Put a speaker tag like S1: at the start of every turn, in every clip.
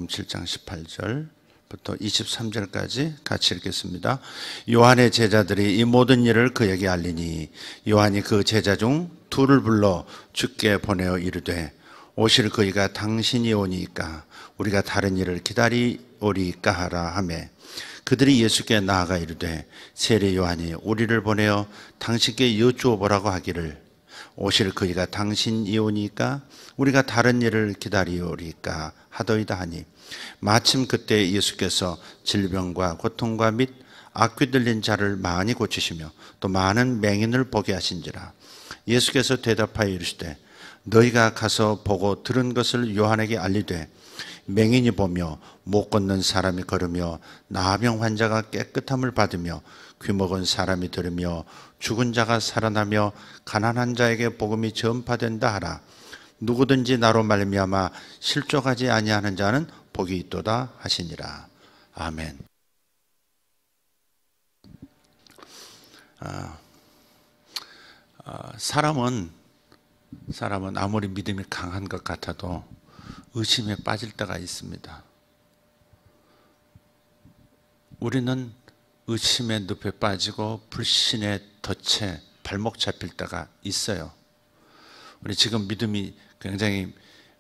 S1: 요한복음 7장 18절부터 23절까지 같이 읽겠습니다. 요한의 제자들이 이 모든 일을 그에게 알리니 요한이 그 제자 중 둘을 불러 주께 보내어 이르되 오실 그이가 당신이 오니까 우리가 다른 일을 기다리오리까 하라 하매 그들이 예수께 나아가 이르되 세례 요한이 우리를 보내어 당신께 여쭈어 보라고 하기를 오실 그이가 당신이 오니까 우리가 다른 일을 기다리오리까 하더이다 하니 마침 그때 예수께서 질병과 고통과 및 악귀 들린 자를 많이 고치시며 또 많은 맹인을 보게 하신지라. 예수께서 대답하여 이르시되 너희가 가서 보고 들은 것을 요한에게 알리되 맹인이 보며 못 걷는 사람이 걸으며 나병 환자가 깨끗함을 받으며 귀먹은 사람이 들으며 죽은 자가 살아나며 가난한 자에게 복음이 전파된다 하라. 누구든지 나로 말미암아 실족하지 아니하는 자는 복이 있도다 하시니라. 아멘. 사람은 아무리 믿음이 강한 것 같아도 의심에 빠질 때가 있습니다. 우리는 의심의 늪에 빠지고 불신의 덫에 발목 잡힐 때가 있어요. 우리 지금 믿음이 굉장히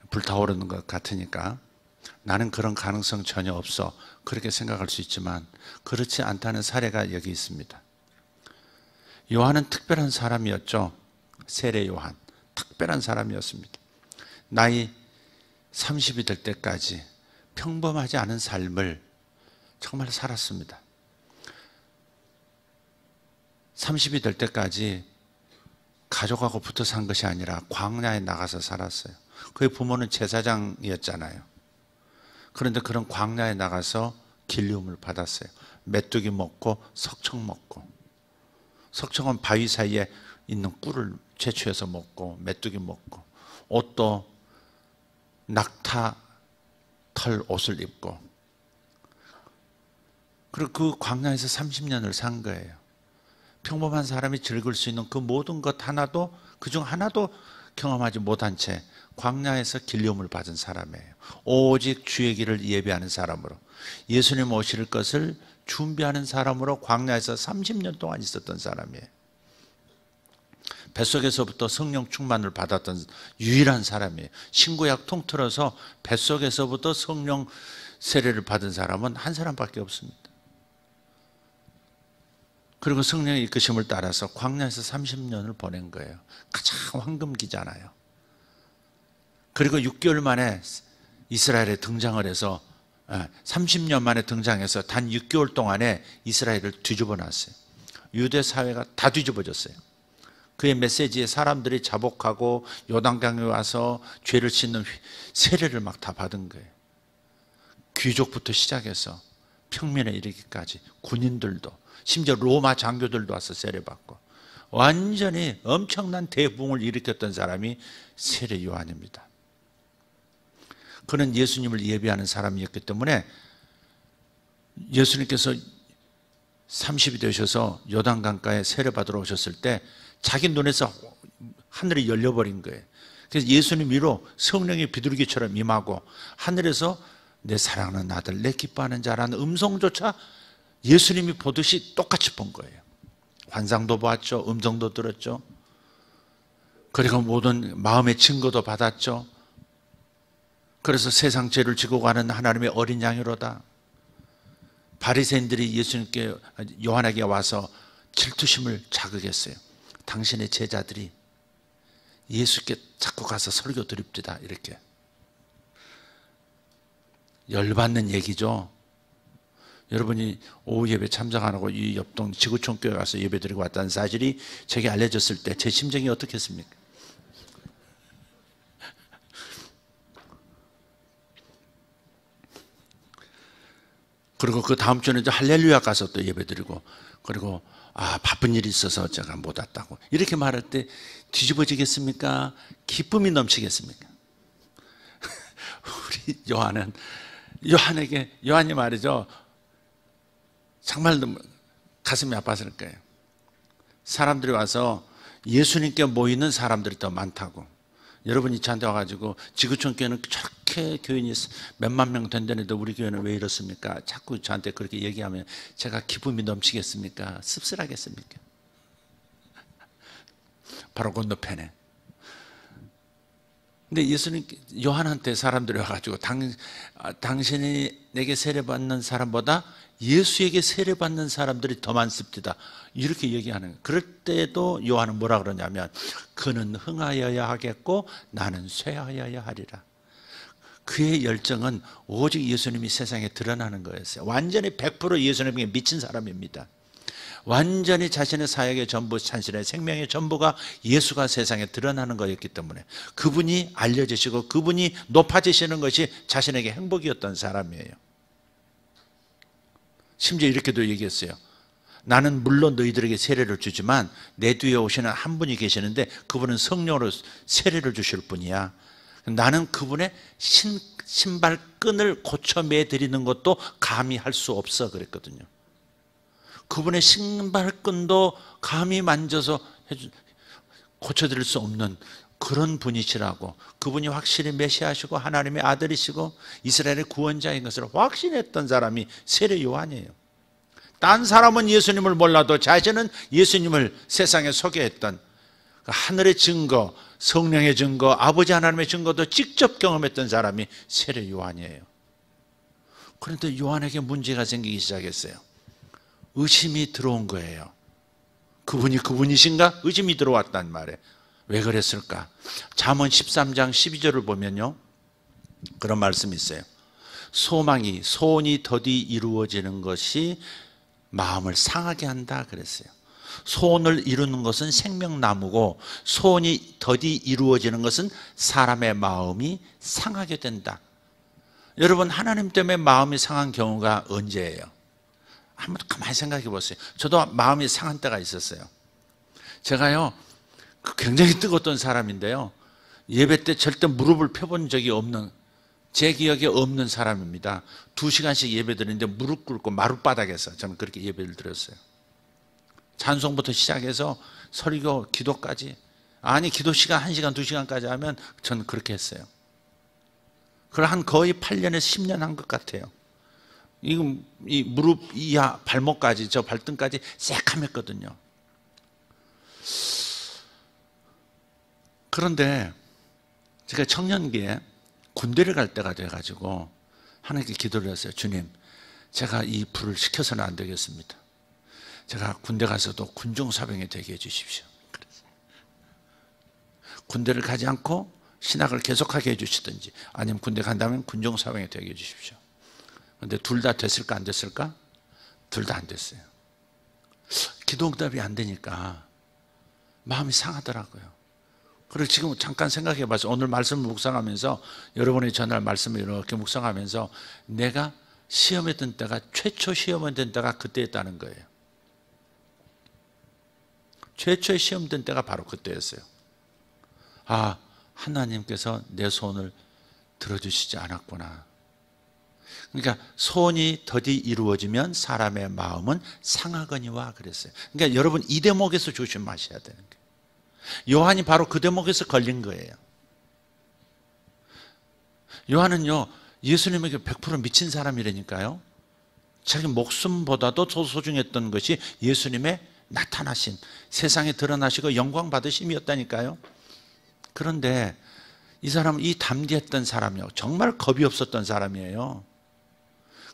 S1: 불타오르는 것 같으니까 나는 그런 가능성 전혀 없어 그렇게 생각할 수 있지만 그렇지 않다는 사례가 여기 있습니다. 요한은 특별한 사람이었죠. 세례 요한 특별한 사람이었습니다. 나이 30이 될 때까지 평범하지 않은 삶을 정말 살았습니다. 30이 될 때까지 가족하고 붙어 산 것이 아니라 광야에 나가서 살았어요. 그의 부모는 제사장이었잖아요. 그런데 그런 광야에 나가서 길리움을 받았어요. 메뚜기 먹고 석청 먹고, 석청은 바위 사이에 있는 꿀을 채취해서 먹고 메뚜기 먹고, 옷도 낙타 털 옷을 입고, 그리고 그 광야에서 30년을 산 거예요. 평범한 사람이 즐길 수 있는 그 모든 것 하나도, 그중 하나도 경험하지 못한 채 광야에서 길리움을 받은 사람이에요. 오직 주의 길을 예비하는 사람으로, 예수님 오실 것을 준비하는 사람으로 광야에서 30년 동안 있었던 사람이에요. 뱃속에서부터 성령 충만을 받았던 유일한 사람이에요. 신구약 통틀어서 뱃속에서부터 성령 세례를 받은 사람은 한 사람밖에 없습니다. 그리고 성령의 이끄심을 따라서 광야에서 30년을 보낸 거예요. 가장 황금기잖아요. 그리고 6개월 만에 이스라엘에 등장을 해서 30년 만에 등장해서 단 6개월 동안에 이스라엘을 뒤집어 놨어요. 유대 사회가 다 뒤집어졌어요. 그의 메시지에 사람들이 자복하고 요단강에 와서 죄를 씻는 세례를 막 다 받은 거예요. 귀족부터 시작해서 평민에 이르기까지 군인들도, 심지어 로마 장교들도 와서 세례받고 완전히 엄청난 대부흥을 일으켰던 사람이 세례 요한입니다. 그는 예수님을 예비하는 사람이었기 때문에 예수님께서 30이 되셔서 요단강가에 세례받으러 오셨을 때 자기 눈에서 하늘이 열려버린 거예요. 그래서 예수님 위로 성령이 비둘기처럼 임하고 하늘에서 내 사랑하는 아들, 내 기뻐하는 자라는 음성조차 예수님이 보듯이 똑같이 본 거예요. 환상도 보았죠. 음성도 들었죠. 그리고 모든 마음의 증거도 받았죠. 그래서 세상 죄를 지고 가는 하나님의 어린 양이로다. 바리새인들이 예수님께, 요한에게 와서 질투심을 자극했어요. 당신의 제자들이 예수께 자꾸 가서 설교 드립시다, 이렇게. 열받는 얘기죠. 여러분이 오후 예배 참석 안 하고 이 옆동 지구촌 교회 가서 예배 드리고 왔다는 사실이 제게 알려졌을 때 제 심정이 어떻겠습니까? 그리고 그 다음 주에는 이제 할렐루야 가서 또 예배 드리고, 그리고 바쁜 일이 있어서 제가 못 왔다고 이렇게 말할 때 뒤집어지겠습니까? 기쁨이 넘치겠습니까? 우리 요한이 말이죠, 정말 가슴이 아팠을 거예요. 사람들이 와서 예수님께 모이는 사람들이 더 많다고, 여러분이 저한테 와가지고 지구촌 교회는 저렇게 교인이 몇만 명 된다는데 우리 교회는 왜 이렇습니까? 자꾸 저한테 그렇게 얘기하면 제가 기쁨이 넘치겠습니까? 씁쓸하겠습니까? 바로 건너편에. 근데 예수님, 요한한테 사람들이 와가지고 당신이 내게 세례받는 사람보다 예수에게 세례받는 사람들이 더 많습니다. 이렇게 얘기하는 거예요. 그럴 때도 요한은 뭐라 그러냐면 그는 흥하여야 하겠고 나는 쇠하여야 하리라. 그의 열정은 오직 예수님이 세상에 드러나는 거였어요. 완전히 100% 예수님에게 미친 사람입니다. 완전히 자신의 사역의 전부, 자신의 생명의 전부가 예수가 세상에 드러나는 거였기 때문에 그분이 알려지시고 그분이 높아지시는 것이 자신에게 행복이었던 사람이에요. 심지어 이렇게도 얘기했어요. 나는 물론 너희들에게 세례를 주지만 내 뒤에 오시는 한 분이 계시는데 그분은 성령으로 세례를 주실 분이야. 나는 그분의 신발끈을 고쳐 매드리는 것도 감히 할 수 없어 그랬거든요. 그분의 신발끈도 감히 만져서 고쳐드릴 수 없는 그런 분이시라고, 그분이 확실히 메시아시고 하나님의 아들이시고 이스라엘의 구원자인 것을 확신했던 사람이 세례 요한이에요. 딴 사람은 예수님을 몰라도 자신은 예수님을 세상에 소개했던 하늘의 증거, 성령의 증거, 아버지 하나님의 증거도 직접 경험했던 사람이 세례 요한이에요. 그런데 요한에게 문제가 생기기 시작했어요. 의심이 들어온 거예요. 그분이 그분이신가? 의심이 들어왔단 말이에요. 왜 그랬을까? 잠언 13장 12절을 보면요, 그런 말씀이 있어요. 소원이 더디 이루어지는 것이 마음을 상하게 한다 그랬어요. 소원을 이루는 것은 생명나무고 소원이 더디 이루어지는 것은 사람의 마음이 상하게 된다. 여러분, 하나님 때문에 마음이 상한 경우가 언제예요? 한번 가만히 생각해 보세요. 저도 마음이 상한 때가 있었어요. 제가요, 굉장히 뜨거웠던 사람인데요, 예배 때 절대 무릎을 펴본 적이 없는, 제 기억에 없는 사람입니다. 2시간씩 예배 드리는데 무릎 꿇고 마룻바닥에서 저는 그렇게 예배를 드렸어요. 찬송부터 시작해서 설교, 기도까지. 아니, 기도 시간 1시간, 2시간까지 하면 저는 그렇게 했어요. 그걸 한 거의 8년에서 10년 한 것 같아요. 이 무릎 이하 발목까지, 저 발등까지 새카맸거든요. 그런데 제가 청년기에 군대를 갈 때가 돼가지고 하나님께 기도를 했어요. 주님, 제가 이 불을 식혀서는 안 되겠습니다. 제가 군대 가서도 군종사병이 되게 해주십시오. 군대를 가지 않고 신학을 계속하게 해주시든지 아니면 군대 간다면 군종사병이 되게 해주십시오. 그런데 둘 다 됐을까 안 됐을까? 둘 다 안 됐어요. 기도 응답이 안 되니까 마음이 상하더라고요. 그리고 지금 잠깐 생각해 봐서 오늘 말씀을 묵상하면서, 여러분이 전할 말씀을 이렇게 묵상하면서 내가 시험했던 때가, 최초 시험했던 때가 그때였다는 거예요. 최초의 시험된 때가 바로 그때였어요. 아, 하나님께서 내 소원을 들어주시지 않았구나. 그러니까 소원이 더디 이루어지면 사람의 마음은 상하거니와 그랬어요. 그러니까 여러분, 이 대목에서 조심하셔야 되는 거예요. 요한이 바로 그 대목에서 걸린 거예요. 요한은요, 예수님에게 100% 미친 사람이라니까요. 자기 목숨보다도 더 소중했던 것이 예수님의 나타나심, 세상에 드러나시고 영광 받으심이었다니까요. 그런데 이 사람은, 이 담대했던 사람이요, 정말 겁이 없었던 사람이에요.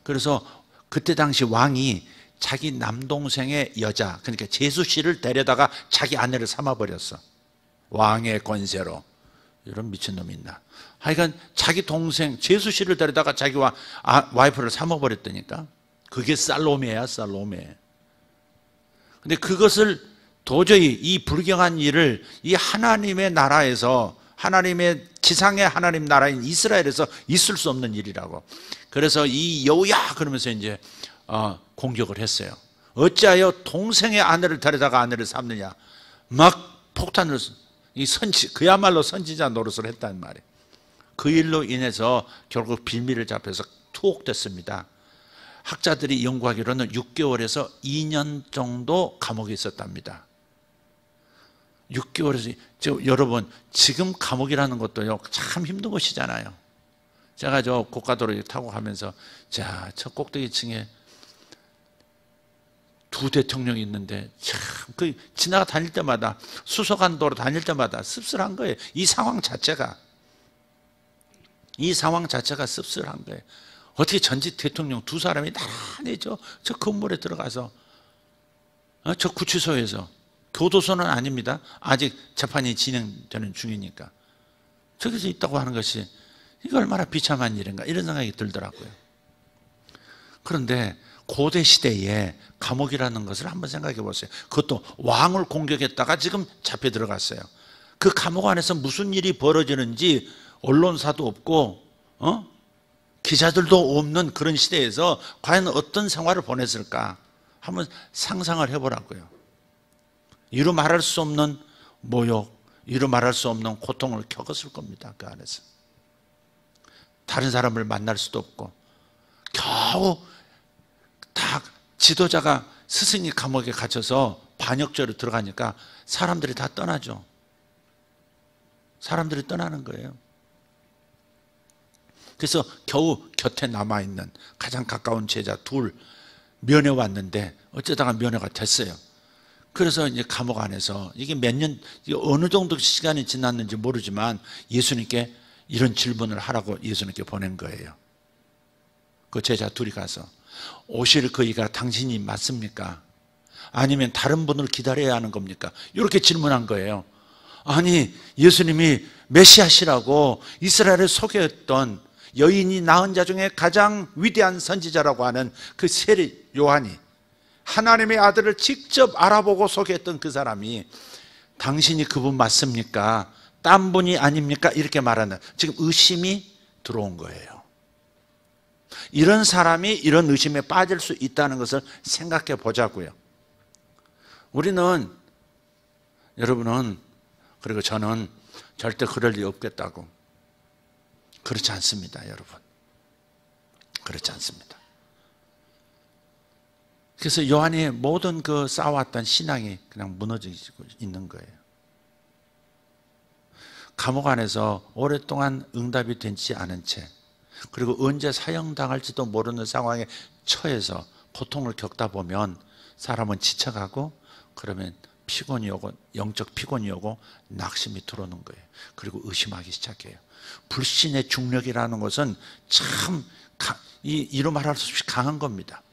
S1: 그래서 그때 당시 왕이 자기 남동생의 여자, 그러니까 제수 씨를 데려다가 자기 아내를 삼아버렸어. 왕의 권세로. 이런 미친놈이 있나. 하여간 자기 동생 제수 씨를 데려다가 자기 와이프를 삼아버렸다니까. 그게 살로메야, 살로메. 근데 그것을 도저히, 이 불경한 일을 이 하나님의 나라에서, 하나님의 지상의 하나님 나라인 이스라엘에서 있을 수 없는 일이라고. 그래서 이 여우야 그러면서 이제 공격을 했어요. 어찌하여 동생의 아내를 데려다가 아내를 삼느냐. 막 폭탄을, 그야말로 선지자 노릇을 했단 말이에요. 그 일로 인해서 결국 빌미를 잡혀서 투옥됐습니다. 학자들이 연구하기로는 6개월에서 2년 정도 감옥에 있었답니다. 6개월에서 여러분 지금 감옥이라는 것도요 참 힘든 것이잖아요. 제가 저 고가도로 타고 가면서 자, 저 꼭대기층에 두 대통령이 있는데 참 그 지나가 다닐 때마다 수서간도로 다닐 때마다 씁쓸한 거예요. 이 상황 자체가 씁쓸한 거예요. 어떻게 전직 대통령 두 사람이 나란히 저 건물에 들어가서 저 구치소에서 교도소는 아닙니다. 아직 재판이 진행되는 중이니까 저기서 있다고 하는 것이 이거 얼마나 비참한 일인가 이런 생각이 들더라고요. 그런데 고대 시대에 감옥이라는 것을 한번 생각해 보세요. 그것도 왕을 공격했다가 지금 잡혀 들어갔어요. 그 감옥 안에서 무슨 일이 벌어지는지 언론사도 없고 기자들도 없는 그런 시대에서 과연 어떤 생활을 보냈을까 한번 상상을 해보라고요. 이루 말할 수 없는 모욕, 이루 말할 수 없는 고통을 겪었을 겁니다. 그 안에서 다른 사람을 만날 수도 없고 겨우 다 지도자가 스승이 감옥에 갇혀서 반역죄로 들어가니까 사람들이 다 떠나죠. 사람들이 떠나는 거예요. 그래서 겨우 곁에 남아있는 가장 가까운 제자 둘 면회 왔는데 어쩌다가 면회가 됐어요. 그래서 이제 감옥 안에서 이게 몇 년, 어느 정도 시간이 지났는지 모르지만 예수님께 이런 질문을 하라고 예수님께 보낸 거예요. 그 제자 둘이 가서 오실 그이가 당신이 맞습니까? 아니면 다른 분을 기다려야 하는 겁니까? 이렇게 질문한 거예요. 아니 예수님이 메시아시라고 이스라엘을 소개했던 여인이 낳은 자 중에 가장 위대한 선지자라고 하는 그 세례 요한이 하나님의 아들을 직접 알아보고 소개했던 그 사람이 당신이 그분 맞습니까? 딴 분이 아닙니까? 이렇게 말하는 지금 의심이 들어온 거예요. 이런 사람이 이런 의심에 빠질 수 있다는 것을 생각해 보자고요. 우리는 여러분은 그리고 저는 절대 그럴 리 없겠다고 그렇지 않습니다. 여러분 그렇지 않습니다. 그래서 요한이 모든 그 쌓아왔던 신앙이 그냥 무너지고 있는 거예요. 감옥 안에서 오랫동안 응답이 되지 않은 채 그리고 언제 사형당할지도 모르는 상황에 처해서 고통을 겪다 보면 사람은 지쳐가고 그러면 피곤이 오고 영적 피곤이 오고 낙심이 들어오는 거예요. 그리고 의심하기 시작해요. 불신의 중력이라는 것은 참 이로 말할 수 없이 강한 겁니다.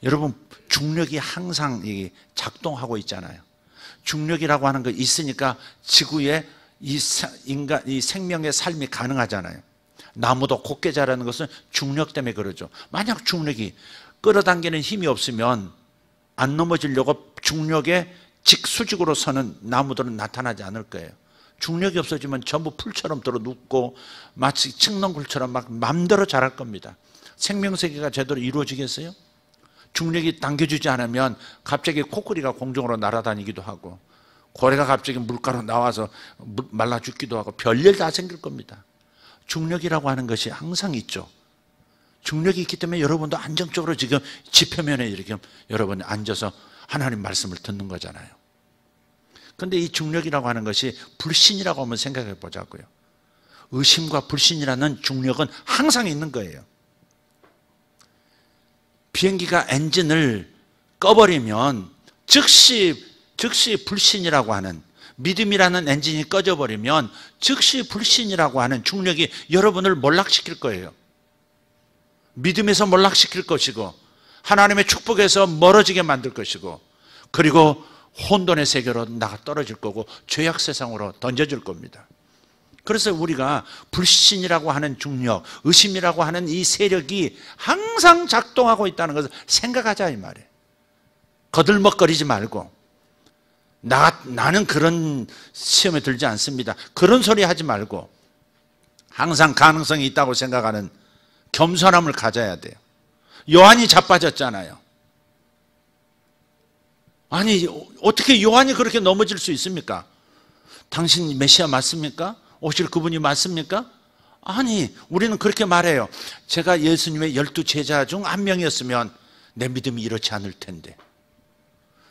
S1: 여러분 중력이 항상 작동하고 있잖아요. 중력이라고 하는 거 있으니까 지구에 이 생명의 삶이 가능하잖아요. 나무도 곱게 자라는 것은 중력 때문에 그러죠. 만약 중력이 끌어당기는 힘이 없으면 안 넘어지려고 중력에 직수직으로 서는 나무들은 나타나지 않을 거예요. 중력이 없어지면 전부 풀처럼 들어 눕고 마치 칡넝굴처럼 막 맘대로 자랄 겁니다. 생명세계가 제대로 이루어지겠어요? 중력이 당겨주지 않으면 갑자기 코끼리가 공중으로 날아다니기도 하고 고래가 갑자기 물가로 나와서 말라 죽기도 하고 별일 다 생길 겁니다. 중력이라고 하는 것이 항상 있죠. 중력이 있기 때문에 여러분도 안정적으로 지금 지표면에 이렇게 여러분이 앉아서 하나님 말씀을 듣는 거잖아요. 그런데 이 중력이라고 하는 것이 불신이라고 한번 생각해 보자고요. 의심과 불신이라는 중력은 항상 있는 거예요. 비행기가 엔진을 꺼버리면 즉시 불신이라고 하는 믿음이라는 엔진이 꺼져버리면 즉시 불신이라고 하는 중력이 여러분을 몰락시킬 거예요. 믿음에서 몰락시킬 것이고 하나님의 축복에서 멀어지게 만들 것이고 그리고 혼돈의 세계로 나가 떨어질 거고 죄악 세상으로 던져질 겁니다. 그래서 우리가 불신이라고 하는 중력, 의심이라고 하는 이 세력이 항상 작동하고 있다는 것을 생각하자 이 말이에요. 거들먹거리지 말고 나는 그런 시험에 들지 않습니다. 그런 소리 하지 말고 항상 가능성이 있다고 생각하는 겸손함을 가져야 돼요. 요한이 자빠졌잖아요. 아니 어떻게 요한이 그렇게 넘어질 수 있습니까? 당신 메시아 맞습니까? 오실 그분이 맞습니까? 아니 우리는 그렇게 말해요. 제가 예수님의 12 제자 중 한 명이었으면 내 믿음이 이렇지 않을 텐데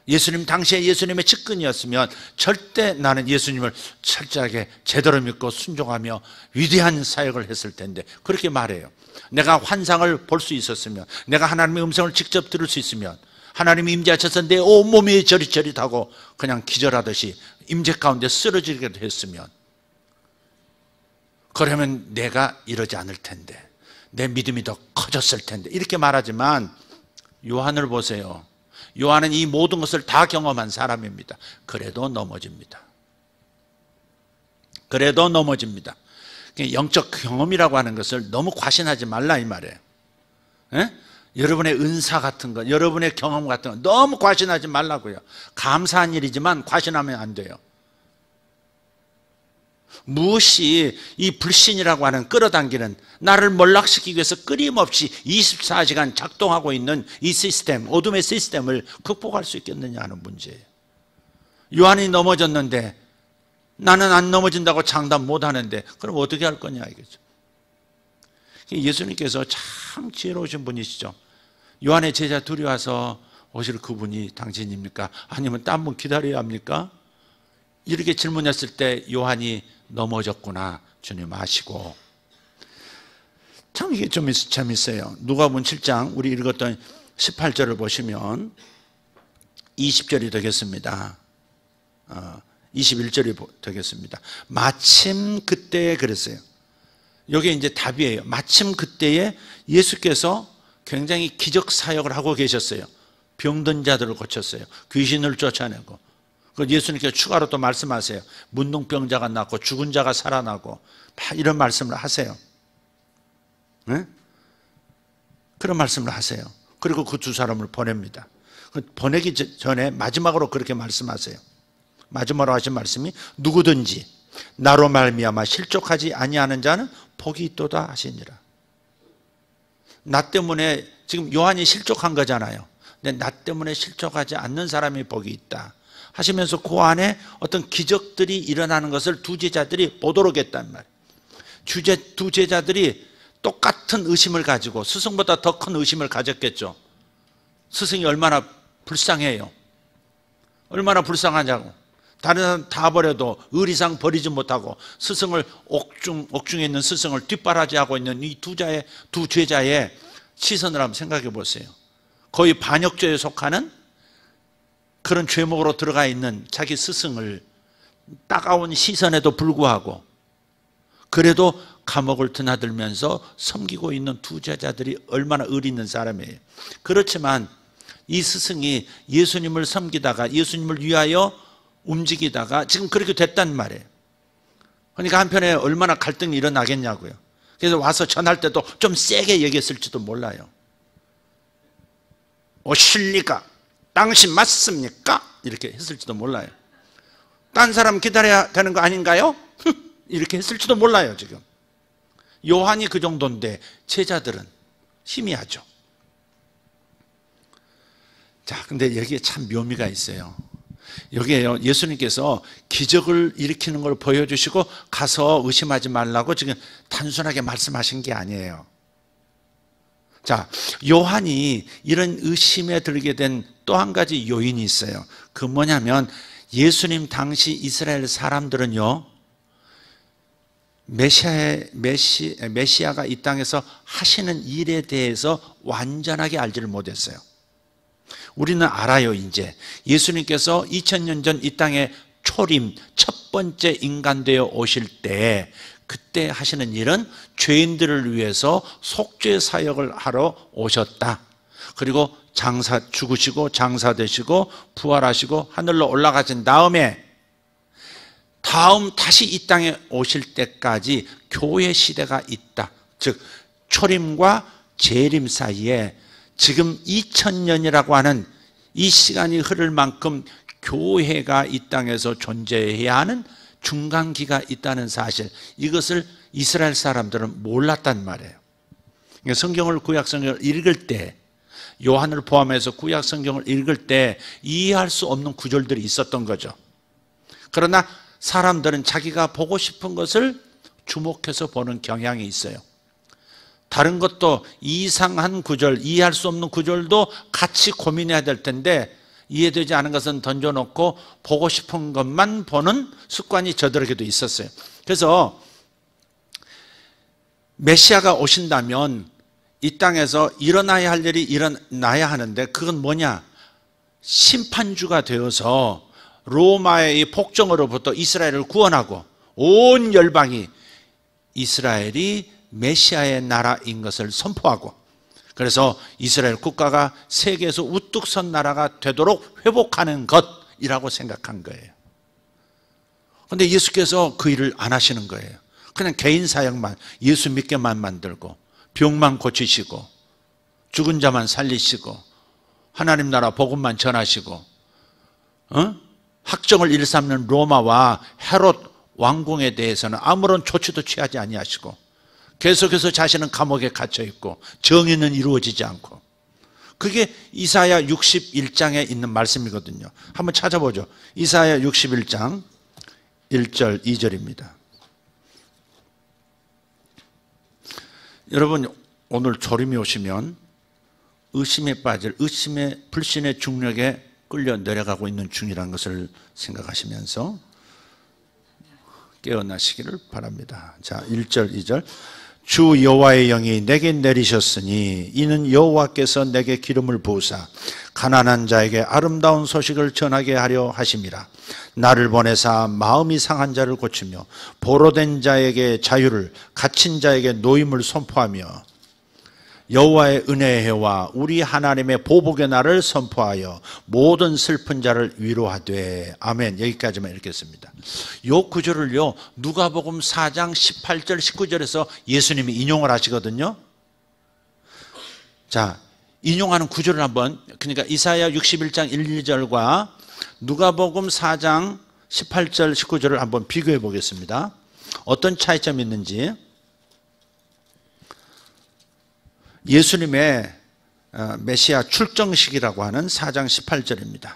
S1: 예수님 당시에 예수님의 측근이었으면 절대 나는 예수님을 철저하게 제대로 믿고 순종하며 위대한 사역을 했을 텐데 그렇게 말해요. 내가 환상을 볼 수 있었으면, 내가 하나님의 음성을 직접 들을 수 있으면, 하나님이 임재하셔서 내 온몸이 저릿저릿하고 그냥 기절하듯이 임재 가운데 쓰러지기도 했으면, 그러면 내가 이러지 않을 텐데, 내 믿음이 더 커졌을 텐데 이렇게 말하지만 요한을 보세요. 요한은 이 모든 것을 다 경험한 사람입니다. 그래도 넘어집니다. 그래도 넘어집니다. 영적 경험이라고 하는 것을 너무 과신하지 말라 이 말이에요. 에? 여러분의 은사 같은 것, 여러분의 경험 같은 것 너무 과신하지 말라고요. 감사한 일이지만 과신하면 안 돼요. 무엇이 이 불신이라고 하는 끌어당기는, 나를 몰락시키기 위해서 끊임없이 24시간 작동하고 있는 이 시스템, 어둠의 시스템을 극복할 수 있겠느냐 하는 문제예요. 요한이 넘어졌는데 나는 안 넘어진다고 장담 못하는데 그럼 어떻게 할 거냐 이거죠. 예수님께서 참 지혜로우신 분이시죠. 요한의 제자 둘이 와서 오실 그분이 당신입니까? 아니면 딴 분 기다려야 합니까? 이렇게 질문했을 때 요한이 넘어졌구나 주님 아시고. 참 이게 좀 재밌어요. 누가복음 7장 우리 읽었던 18절을 보시면 20절이 되겠습니다. 21절이 되겠습니다. 마침 그때에 그랬어요. 이게 이제 답이에요. 마침 그때에 예수께서 굉장히 기적 사역을 하고 계셨어요. 병든 자들을 고쳤어요. 귀신을 쫓아내고. 예수님께서 추가로 또 말씀하세요. 문둥병자가 낫고 죽은 자가 살아나고 막 이런 말씀을 하세요. 네? 그런 말씀을 하세요. 그리고 그 두 사람을 보냅니다. 보내기 전에 마지막으로 그렇게 말씀하세요. 마지막으로 하신 말씀이 누구든지 나로 말미암아 실족하지 아니하는 자는 복이 있도다 하시니라. 나 때문에 지금 요한이 실족한 거잖아요. 근데 나 때문에 실족하지 않는 사람이 복이 있다 하시면서 그 안에 어떤 기적들이 일어나는 것을 두 제자들이 보도록 했단 말이에요. 두 제자들이 똑같은 의심을 가지고 스승보다 더 큰 의심을 가졌겠죠. 스승이 얼마나 불쌍해요. 얼마나 불쌍하냐고. 다른 사람 다 버려도 의리상 버리지 못하고 스승을 옥중에 있는 스승을 뒷바라지하고 있는 이 두 제자의 시선을 한번 생각해 보세요. 거의 반역죄에 속하는 그런 죄목으로 들어가 있는 자기 스승을 따가운 시선에도 불구하고 그래도 감옥을 드나들면서 섬기고 있는 두 제자들이 얼마나 의리 있는 사람이에요. 그렇지만 이 스승이 예수님을 섬기다가 예수님을 위하여 움직이다가 지금 그렇게 됐단 말이에요. 그러니까 한편에 얼마나 갈등이 일어나겠냐고요. 그래서 와서 전할 때도 좀 세게 얘기했을지도 몰라요. 오실리까? 당신 맞습니까? 이렇게 했을지도 몰라요. 딴 사람 기다려야 되는 거 아닌가요? 이렇게 했을지도 몰라요. 지금 요한이 그 정도인데 제자들은 희미하죠. 자, 근데 여기에 참 묘미가 있어요. 여기에요, 예수님께서 기적을 일으키는 걸 보여주시고 가서 의심하지 말라고 지금 단순하게 말씀하신 게 아니에요. 자, 요한이 이런 의심에 들게 된 또 한 가지 요인이 있어요. 그 뭐냐면 예수님 당시 이스라엘 사람들은요, 메시아가 이 땅에서 하시는 일에 대해서 완전하게 알지를 못했어요. 우리는 알아요. 이제 예수님께서 2000년 전 이 땅에 초림 첫 번째 인간 되어 오실 때 그때 하시는 일은 죄인들을 위해서 속죄 사역을 하러 오셨다. 그리고 죽으시고 장사되시고 부활하시고 하늘로 올라가신 다음에 다시 이 땅에 오실 때까지 교회 시대가 있다. 즉 초림과 재림 사이에 지금 2000년이라고 하는 이 시간이 흐를 만큼 교회가 이 땅에서 존재해야 하는 중간기가 있다는 사실, 이것을 이스라엘 사람들은 몰랐단 말이에요. 성경을, 구약성경을 읽을 때, 요한을 포함해서 구약성경을 읽을 때 이해할 수 없는 구절들이 있었던 거죠. 그러나 사람들은 자기가 보고 싶은 것을 주목해서 보는 경향이 있어요. 다른 것도 이상한 구절, 이해할 수 없는 구절도 같이 고민해야 될 텐데 이해되지 않은 것은 던져놓고 보고 싶은 것만 보는 습관이 저들에게도 있었어요. 그래서 메시아가 오신다면 이 땅에서 일어나야 할 일이 일어나야 하는데, 그건 뭐냐? 심판주가 되어서 로마의 폭정으로부터 이스라엘을 구원하고 온 열방이 이스라엘이 메시아의 나라인 것을 선포하고, 그래서 이스라엘 국가가 세계에서 우뚝 선 나라가 되도록 회복하는 것이라고 생각한 거예요. 그런데 예수께서 그 일을 안 하시는 거예요. 그냥 개인 사역만, 예수 믿게만 만들고, 병만 고치시고, 죽은 자만 살리시고, 하나님 나라 복음만 전하시고, 학정을 일삼는 로마와 헤롯 왕궁에 대해서는 아무런 조치도 취하지 아니하시고, 계속해서 자신은 감옥에 갇혀 있고 정의는 이루어지지 않고, 그게 이사야 61장에 있는 말씀이거든요. 한번 찾아보죠. 이사야 61장 1절 2절입니다. 여러분, 오늘 졸음이 오시면 의심에 빠질, 의심의 불신의 중력에 끌려 내려가고 있는 중이라는 것을 생각하시면서 깨어나시기를 바랍니다. 자, 1절 2절. 주 여호와의 영이 내게 내리셨으니 이는 여호와께서 내게 기름을 부으사 가난한 자에게 아름다운 소식을 전하게 하려 하심이라. 나를 보내사 마음이 상한 자를 고치며 보로된 자에게 자유를, 갇힌 자에게 노임을 선포하며 여호와의 은혜의 해와 우리 하나님의 보복의 날을 선포하여 모든 슬픈 자를 위로하되. 아멘. 여기까지만 읽겠습니다. 이 구절을요, 누가복음 4장 18절 19절에서 예수님이 인용을 하시거든요. 자, 인용하는 구절을 한번, 그러니까 이사야 61장 1, 2절과 누가복음 4장 18절 19절을 한번 비교해 보겠습니다. 어떤 차이점이 있는지. 예수님의 메시아 출정식이라고 하는 4장 18절입니다.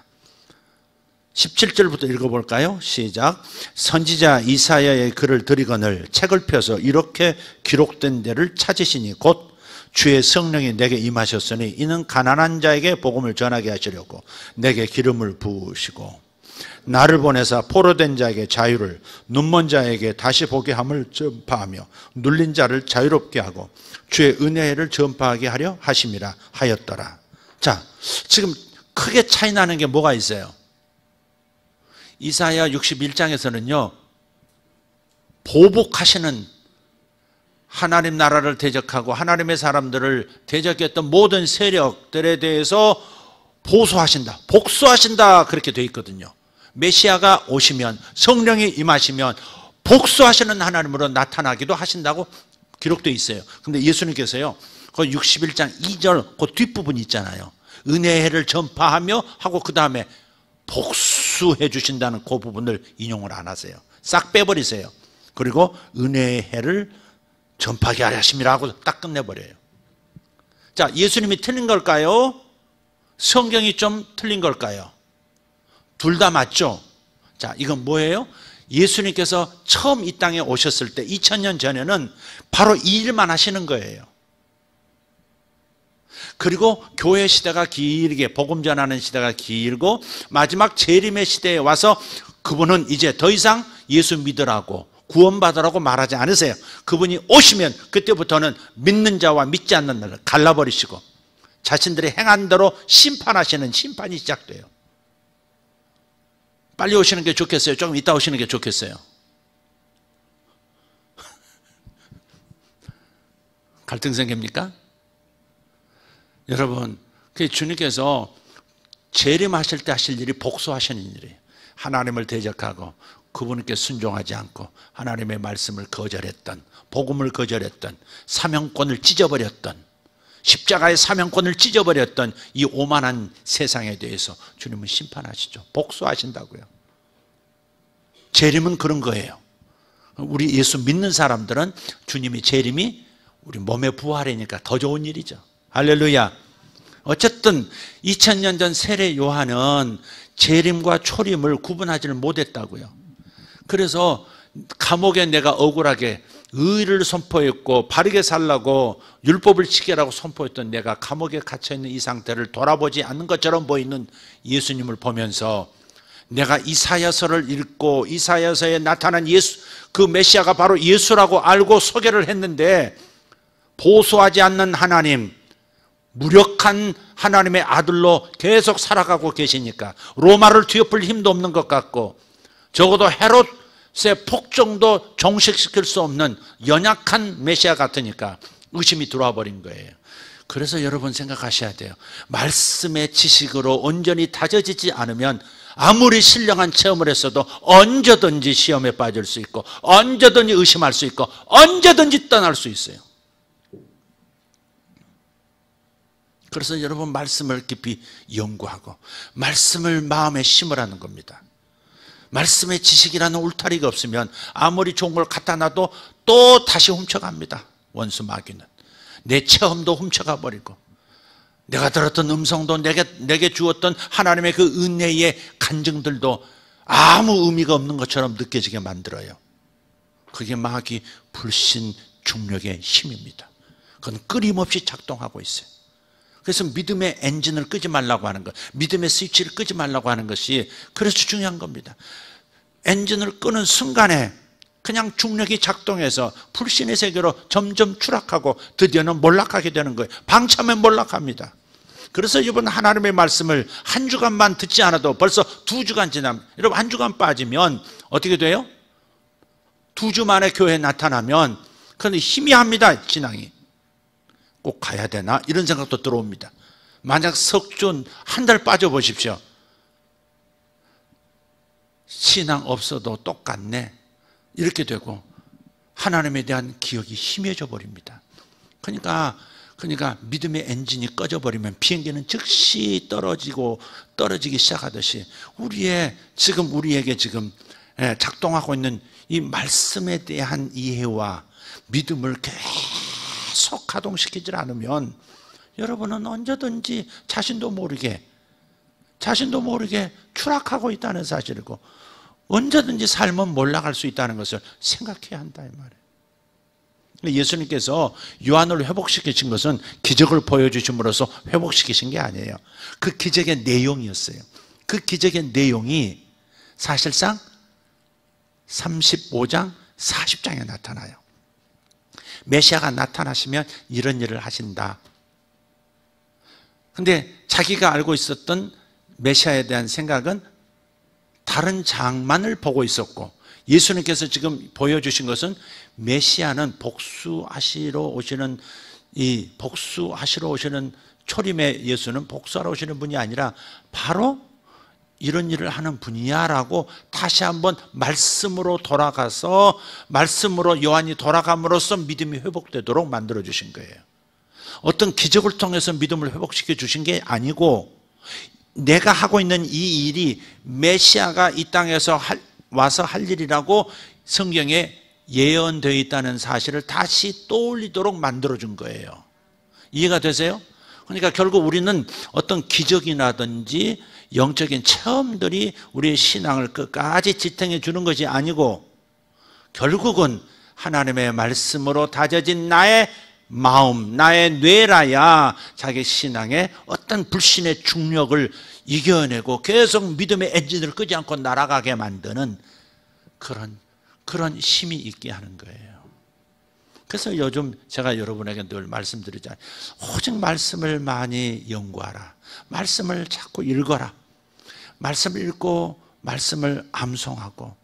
S1: 17절부터 읽어볼까요? 시작. 선지자 이사야의 글을 들이거늘 책을 펴서 이렇게 기록된 데를 찾으시니 곧 주의 성령이 내게 임하셨으니 이는 가난한 자에게 복음을 전하게 하시려고 내게 기름을 부으시고 나를 보내사 포로된 자에게 자유를, 눈먼 자에게 다시 보게 함을 전파하며 눌린 자를 자유롭게 하고 주의 은혜를 전파하게 하려 하심이라 하였더라. 자, 지금 크게 차이 나는 게 뭐가 있어요? 이사야 61장에서는요, 보복하시는 하나님 나라를 대적하고 하나님의 사람들을 대적했던 모든 세력들에 대해서 보수하신다, 복수하신다, 그렇게 되어 있거든요. 메시아가 오시면, 성령이 임하시면 복수하시는 하나님으로 나타나기도 하신다고 기록되어 있어요. 근데 예수님께서요, 그 61장 2절 그 뒷부분 있잖아요. 은혜의 해를 전파하며 하고 그 다음에 복수해 주신다는 그 부분을 인용을 안 하세요. 싹 빼버리세요. 그리고 은혜의 해를 전파하게 하심이라 하고 딱 끝내버려요. 자, 예수님이 틀린 걸까요? 성경이 좀 틀린 걸까요? 둘 다 맞죠? 자, 이건 뭐예요? 예수님께서 처음 이 땅에 오셨을 때 2000년 전에는 바로 이 일만 하시는 거예요. 그리고 교회 시대가 길게, 복음 전하는 시대가 길고 마지막 재림의 시대에 와서 그분은 이제 더 이상 예수 믿으라고, 구원받으라고 말하지 않으세요. 그분이 오시면 그때부터는 믿는 자와 믿지 않는 자를 갈라버리시고 자신들이 행한 대로 심판하시는 심판이 시작돼요. 빨리 오시는 게 좋겠어요? 조금 이따 오시는 게 좋겠어요? 갈등 생깁니까? 여러분, 주님께서 재림하실 때 하실 일이 복수하시는 일이에요. 하나님을 대적하고 그분께 순종하지 않고 하나님의 말씀을 거절했던, 복음을 거절했던, 사명권을 찢어버렸던, 십자가의 사명권을 찢어버렸던 이 오만한 세상에 대해서 주님은 심판하시죠. 복수하신다고요. 재림은 그런 거예요. 우리 예수 믿는 사람들은 주님이 재림이 우리 몸의 부활이니까 더 좋은 일이죠. 할렐루야. 어쨌든 2000년 전 세례 요한은 재림과 초림을 구분하지를 못했다고요. 그래서 감옥에 내가 억울하게 의를 선포했고 바르게 살라고 율법을 지키라고 선포했던 내가 감옥에 갇혀있는 이 상태를 돌아보지 않는 것처럼 보이는 예수님을 보면서 내가 이사야서를 읽고 이사야서에 나타난 예수, 그 메시아가 바로 예수라고 알고 소개를 했는데 보수하지 않는 하나님, 무력한 하나님의 아들로 계속 살아가고 계시니까 로마를 뒤엎을 힘도 없는 것 같고 적어도 헤롯의 폭정도 종식시킬 수 없는 연약한 메시아 같으니까 의심이 들어와 버린 거예요. 그래서 여러분 생각하셔야 돼요. 말씀의 지식으로 온전히 다져지지 않으면 아무리 신령한 체험을 했어도 언제든지 시험에 빠질 수 있고 언제든지 의심할 수 있고 언제든지 떠날 수 있어요. 그래서 여러분 말씀을 깊이 연구하고 말씀을 마음에 심으라는 겁니다. 말씀의 지식이라는 울타리가 없으면 아무리 좋은 걸 갖다 놔도 또 다시 훔쳐갑니다. 원수 마귀는. 내 체험도 훔쳐가 버리고 내가 들었던 음성도 내게 주었던 하나님의 그 은혜의 간증들도 아무 의미가 없는 것처럼 느껴지게 만들어요. 그게 마귀 불신 중력의 힘입니다. 그건 끊임없이 작동하고 있어요. 그래서 믿음의 엔진을 끄지 말라고 하는 것, 믿음의 스위치를 끄지 말라고 하는 것이 그래서 중요한 겁니다. 엔진을 끄는 순간에 그냥 중력이 작동해서 불신의 세계로 점점 추락하고 드디어는 몰락하게 되는 거예요. 방참에 몰락합니다. 그래서 이번 하나님의 말씀을 한 주간만 듣지 않아도 벌써 2주간 지나면, 여러분 한 주간 빠지면 어떻게 돼요? 2주 만에 교회에 나타나면 그런데 희미합니다. 신앙이. 꼭 가야 되나? 이런 생각도 들어옵니다. 만약 석준 한 달 빠져보십시오. 신앙 없어도 똑같네. 이렇게 되고 하나님에 대한 기억이 희미해져 버립니다. 그러니까 믿음의 엔진이 꺼져버리면 비행기는 즉시 떨어지기 시작하듯이 우리에게 지금 작동하고 있는 이 말씀에 대한 이해와 믿음을 계속 가동시키지 않으면 여러분은 언제든지 자신도 모르게 추락하고 있다는 사실이고 언제든지 삶은 몰락할 수 있다는 것을 생각해야 한다 이 말이에요. 예수님께서 요한을 회복시키신 것은 기적을 보여주심으로써 회복시키신 게 아니에요. 그 기적의 내용이었어요. 그 기적의 내용이 사실상 35장, 40장에 나타나요. 메시아가 나타나시면 이런 일을 하신다. 근데 자기가 알고 있었던 메시아에 대한 생각은 다른 장만을 보고 있었고 예수님께서 지금 보여주신 것은 메시아는 복수하시러 오시는 초림의 예수는 복수하러 오시는 분이 아니라 바로 이런 일을 하는 분이야 라고 다시 한번 말씀으로 돌아가서 말씀으로 요한이 돌아감으로써 믿음이 회복되도록 만들어 주신 거예요. 어떤 기적을 통해서 믿음을 회복시켜 주신 게 아니고 내가 하고 있는 이 일이 메시아가 이 땅에서 와서 할 일이라고 성경에 예언되어 있다는 사실을 다시 떠올리도록 만들어준 거예요. 이해가 되세요? 그러니까 결국 우리는 어떤 기적이라든지 영적인 체험들이 우리의 신앙을 끝까지 지탱해 주는 것이 아니고 결국은 하나님의 말씀으로 다져진 나의 마음, 나의 뇌라야 자기 신앙의 어떤 불신의 중력을 이겨내고 계속 믿음의 엔진을 끄지 않고 날아가게 만드는 그런 힘이 있게 하는 거예요. 그래서 요즘 제가 여러분에게 늘 말씀드리잖아요. 오직 말씀을 많이 연구하라. 말씀을 자꾸 읽어라. 말씀을 읽고 말씀을 암송하고.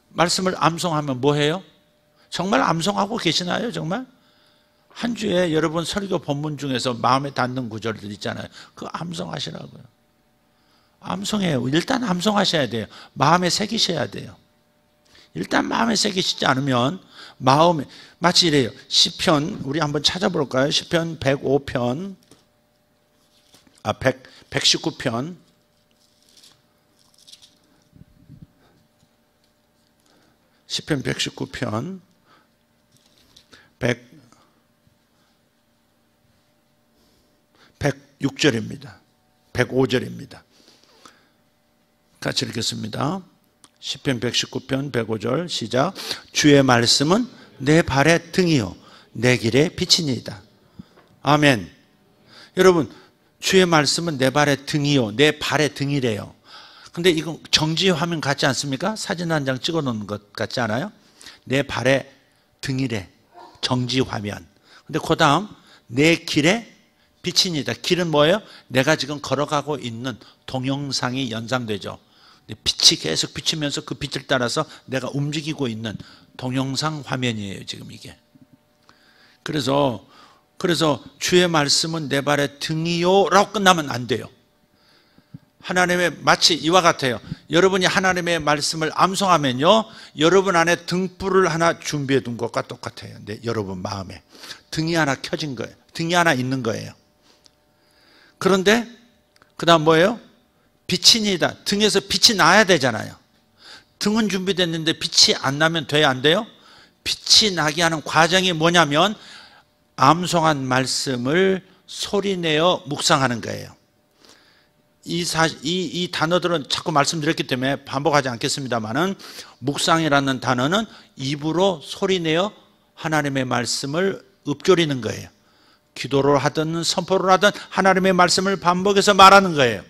S1: 말씀을 암송하면 뭐 해요? 정말 암송하고 계시나요? 정말? 한 주에 여러분 설교 본문 중에서 마음에 닿는 구절들 있잖아요. 그거 암송하시라고요. 암송해요. 일단 암송하셔야 돼요. 마음에 새기셔야 돼요. 일단 마음에 새기시지 않으면 마음에 마치 이래요. 시편 우리 한번 찾아볼까요? 시편 105편 119편 시편 119편 106절입니다. 105절입니다. 같이 읽겠습니다. 시편 119편 105절 시작. 주의 말씀은 내 발의 등이요 내 길의 빛이니이다. 아멘. 여러분, 주의 말씀은 내 발의 등이요 내 발의 등이래요. 근데 이건 정지 화면 같지 않습니까? 사진 한 장 찍어 놓은 것 같지 않아요? 내 발의 등이래. 정지 화면. 근데 그 다음 내 길의 빛이니다. 길은 뭐예요? 내가 지금 걸어가고 있는 동영상이 연상되죠. 빛이 계속 비치면서 그 빛을 따라서 내가 움직이고 있는 동영상 화면이에요, 지금 이게. 그래서 주의 말씀은 내 발의 등이요 라고 끝나면 안 돼요. 하나님의, 마치 이와 같아요. 여러분이 하나님의 말씀을 암송하면요, 여러분 안에 등불을 하나 준비해 둔 것과 똑같아요. 근데 여러분 마음에 등이 하나 켜진 거예요. 등이 하나 있는 거예요. 그런데 그 다음 뭐예요? 빛이니다. 등에서 빛이 나야 되잖아요. 등은 준비됐는데 빛이 안 나면 돼야 안 돼요? 빛이 나게 하는 과정이 뭐냐면 암송한 말씀을 소리내어 묵상하는 거예요. 이 단어들은 자꾸 말씀드렸기 때문에 반복하지 않겠습니다만은, 묵상이라는 단어는 입으로 소리내어 하나님의 말씀을 읊조리는 거예요. 기도를 하든 선포를 하든 하나님의 말씀을 반복해서 말하는 거예요.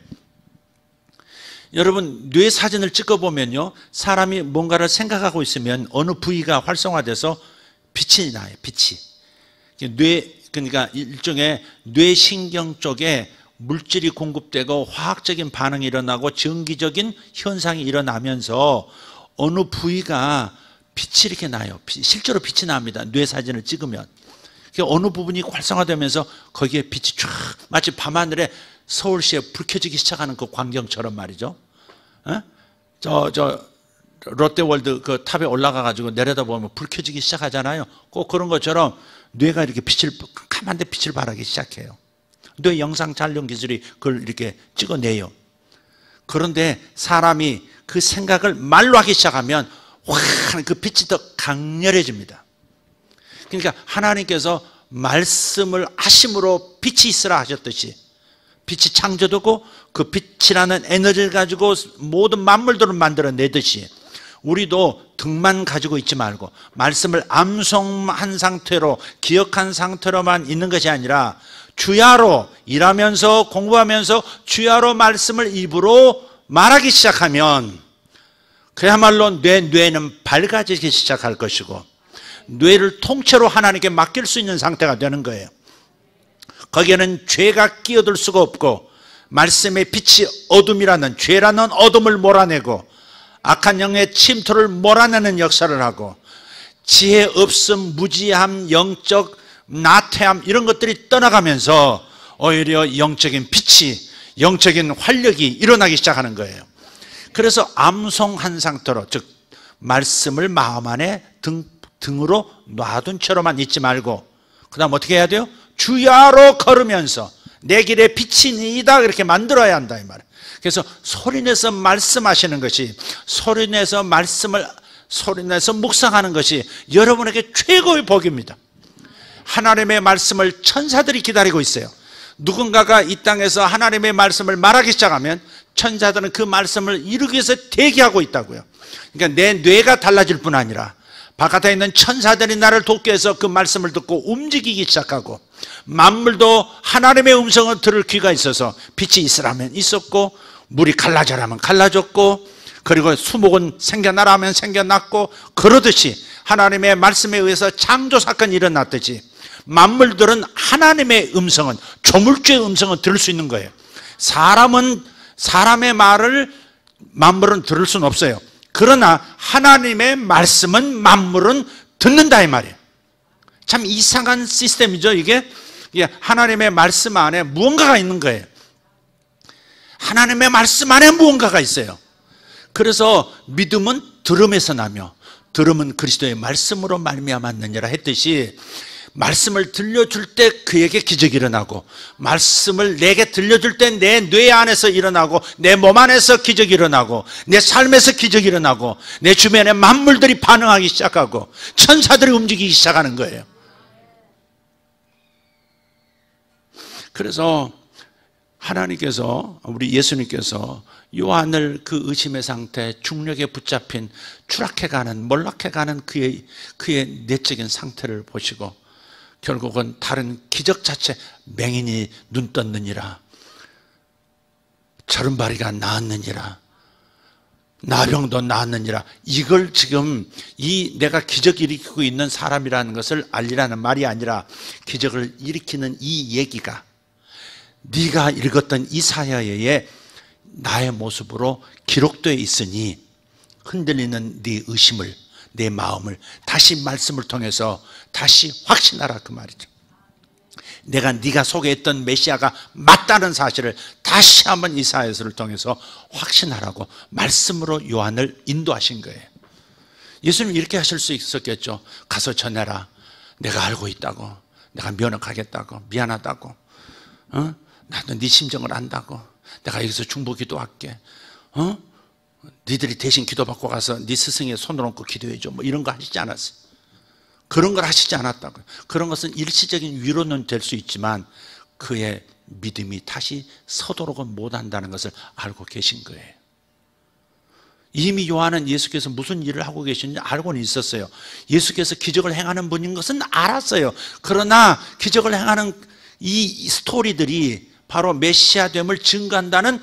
S1: 여러분, 뇌 사진을 찍어보면요, 사람이 뭔가를 생각하고 있으면 어느 부위가 활성화돼서 빛이 나요. 빛이. 그러니까 일종의 뇌신경 쪽에 물질이 공급되고 화학적인 반응이 일어나고 전기적인 현상이 일어나면서 어느 부위가 빛이 이렇게 나요. 실제로 빛이 납니다. 뇌 사진을 찍으면. 어느 부분이 활성화되면서 거기에 빛이 쫙, 마치 밤하늘에 서울시에 불 켜지기 시작하는 그 광경처럼 말이죠. 롯데월드 그 탑에 올라가가지고 내려다보면 불 켜지기 시작하잖아요. 꼭 그런 것처럼 뇌가 이렇게 까만데 빛을 발하기 시작해요. 뇌 영상 촬영 기술이 그걸 이렇게 찍어내요. 그런데 사람이 그 생각을 말로 하기 시작하면 확 그 빛이 더 강렬해집니다. 그러니까 하나님께서 말씀을 하심으로 빛이 있으라 하셨듯이, 빛이 창조되고 그 빛이라는 에너지를 가지고 모든 만물들을 만들어내듯이, 우리도 등만 가지고 있지 말고 말씀을 암송한 상태로, 기억한 상태로만 있는 것이 아니라 주야로 일하면서 공부하면서 주야로 말씀을 입으로 말하기 시작하면 그야말로 내 뇌는 밝아지기 시작할 것이고 뇌를 통째로 하나님께 맡길 수 있는 상태가 되는 거예요. 거기에는 죄가 끼어들 수가 없고 말씀의 빛이 어둠이라는, 죄라는 어둠을 몰아내고 악한 영의 침투를 몰아내는 역사를 하고, 지혜 없음, 무지함, 영적 나태함 이런 것들이 떠나가면서 오히려 영적인 빛이, 영적인 활력이 일어나기 시작하는 거예요. 그래서 암송한 상태로, 즉 말씀을 마음 안에 등으로 놔둔 채로만 있지 말고, 그 다음 어떻게 해야 돼요? 주야로 걸으면서 내 길에 빛이니이다, 그렇게 만들어야 한다 이 말이에요. 그래서 소리내서 말씀하시는 것이, 소리내서 묵상하는 것이 여러분에게 최고의 복입니다. 하나님의 말씀을 천사들이 기다리고 있어요. 누군가가 이 땅에서 하나님의 말씀을 말하기 시작하면 천사들은 그 말씀을 이루기 위해서 대기하고 있다고요. 그러니까 내 뇌가 달라질 뿐 아니라 바깥에 있는 천사들이 나를 돕기 위해서 그 말씀을 듣고 움직이기 시작하고, 만물도 하나님의 음성을 들을 귀가 있어서 빛이 있으라면 있었고, 물이 갈라져라면 갈라졌고, 그리고 수목은 생겨나라면 생겨났고, 그러듯이 하나님의 말씀에 의해서 창조 사건이 일어났듯이 만물들은 하나님의 음성은, 조물주의 음성을 들을 수 있는 거예요. 사람의 말을 만물은 들을 수는 없어요. 그러나 하나님의 말씀은 만물은 듣는다 이 말이에요. 참 이상한 시스템이죠. 이게 하나님의 말씀 안에 무언가가 있는 거예요. 하나님의 말씀 안에 무언가가 있어요. 그래서 믿음은 들음에서 나며 들음은 그리스도의 말씀으로 말미암았느니라 했듯이, 말씀을 들려줄 때 그에게 기적이 일어나고, 말씀을 내게 들려줄 때 내 뇌 안에서 일어나고, 내 몸 안에서 기적이 일어나고, 내 삶에서 기적이 일어나고, 내 주변의 만물들이 반응하기 시작하고 천사들이 움직이기 시작하는 거예요. 그래서 하나님께서, 우리 예수님께서 요한을 그 의심의 상태, 중력에 붙잡힌 추락해가는, 몰락해가는 그의 내적인 상태를 보시고 결국은 다른 기적 자체, 맹인이 눈 떴느니라, 저른바리가 나았느니라, 나병도 나았느니라, 이걸 지금 내가 기적 일으키고 있는 사람이라는 것을 알리라는 말이 아니라 기적을 일으키는 이 얘기가 네가 읽었던 이사야의 나의 모습으로 기록되어 있으니 흔들리는 네 의심을, 내 마음을 다시 말씀을 통해서 다시 확신하라, 그 말이죠. 내가 네가 소개했던 메시아가 맞다는 사실을 다시 한번 이사야서를 통해서 확신하라고 말씀으로 요한을 인도하신 거예요. 예수님 이렇게 하실 수 있었겠죠. 가서 전해라, 내가 알고 있다고, 내가 면역하겠다고, 미안하다고, 나도 네 심정을 안다고, 내가 여기서 중보 기도할게, 니들이 대신 기도받고 가서 네 스승의 손을 얹고 기도해줘, 뭐 이런 거 하시지 않았어요. 그런 걸 하시지 않았다고요. 그런 것은 일시적인 위로는 될 수 있지만 그의 믿음이 다시 서도록은 못한다는 것을 알고 계신 거예요. 이미 요한은 예수께서 무슨 일을 하고 계시는지 알고는 있었어요. 예수께서 기적을 행하는 분인 것은 알았어요. 그러나 기적을 행하는 이 스토리들이 바로 메시아됨을 증거한다는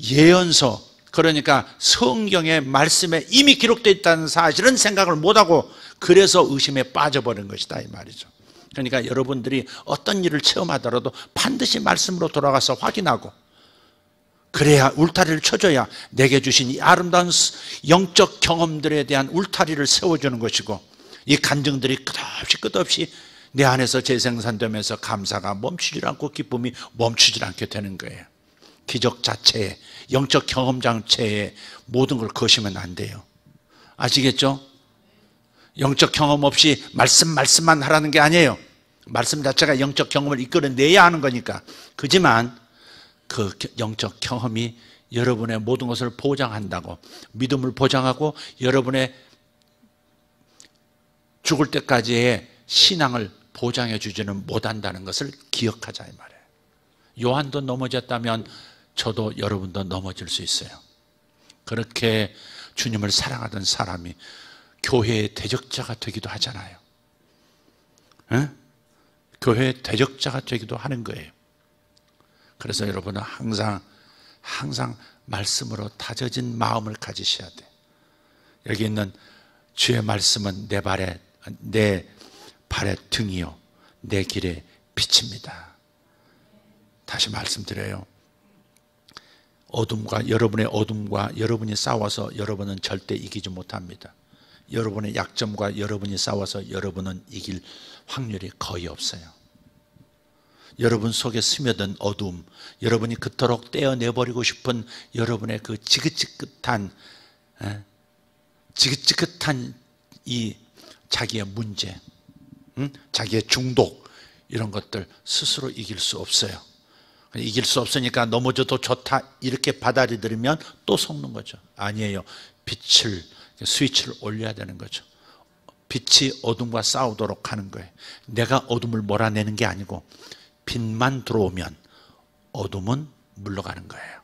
S1: 예언서, 그러니까 성경의 말씀에 이미 기록되어 있다는 사실은 생각을 못하고 그래서 의심에 빠져버린 것이다, 이 말이죠. 그러니까 여러분들이 어떤 일을 체험하더라도 반드시 말씀으로 돌아가서 확인하고, 그래야 울타리를 쳐줘야 내게 주신 이 아름다운 영적 경험들에 대한 울타리를 세워주는 것이고, 이 간증들이 끝없이 내 안에서 재생산되면서 감사가 멈추질 않고 기쁨이 멈추질 않게 되는 거예요. 기적 자체에, 영적 경험 자체에 모든 걸 거시면 안 돼요. 아시겠죠? 영적 경험 없이 말씀만 하라는 게 아니에요. 말씀 자체가 영적 경험을 이끌어내야 하는 거니까. 그지만 그 영적 경험이 여러분의 모든 것을 보장한다고, 믿음을 보장하고 여러분의 죽을 때까지의 신앙을 보장해 주지는 못한다는 것을 기억하자, 이 말이에요. 요한도 넘어졌다면 저도 여러분도 넘어질 수 있어요. 그렇게 주님을 사랑하던 사람이 교회의 대적자가 되기도 하잖아요. 에? 교회의 대적자가 되기도 하는 거예요. 그래서 여러분은 항상 말씀으로 다져진 마음을 가지셔야 돼. 여기 있는 주의 말씀은 내 발의 등이요 내 길의 빛입니다. 다시 말씀드려요. 여러분의 어둠과 여러분이 싸워서 여러분은 절대 이기지 못합니다. 여러분의 약점과 여러분이 싸워서 여러분은 이길 확률이 거의 없어요. 여러분 속에 스며든 어둠, 여러분이 그토록 떼어내버리고 싶은 여러분의 그 지긋지긋한 이 자기의 문제, 자기의 중독, 이런 것들 스스로 이길 수 없어요. 이길 수 없으니까 넘어져도 좋다 이렇게 받아들이면 또 속는 거죠. 아니에요. 스위치를 올려야 되는 거죠. 빛이 어둠과 싸우도록 하는 거예요. 내가 어둠을 몰아내는 게 아니고 빛만 들어오면 어둠은 물러가는 거예요.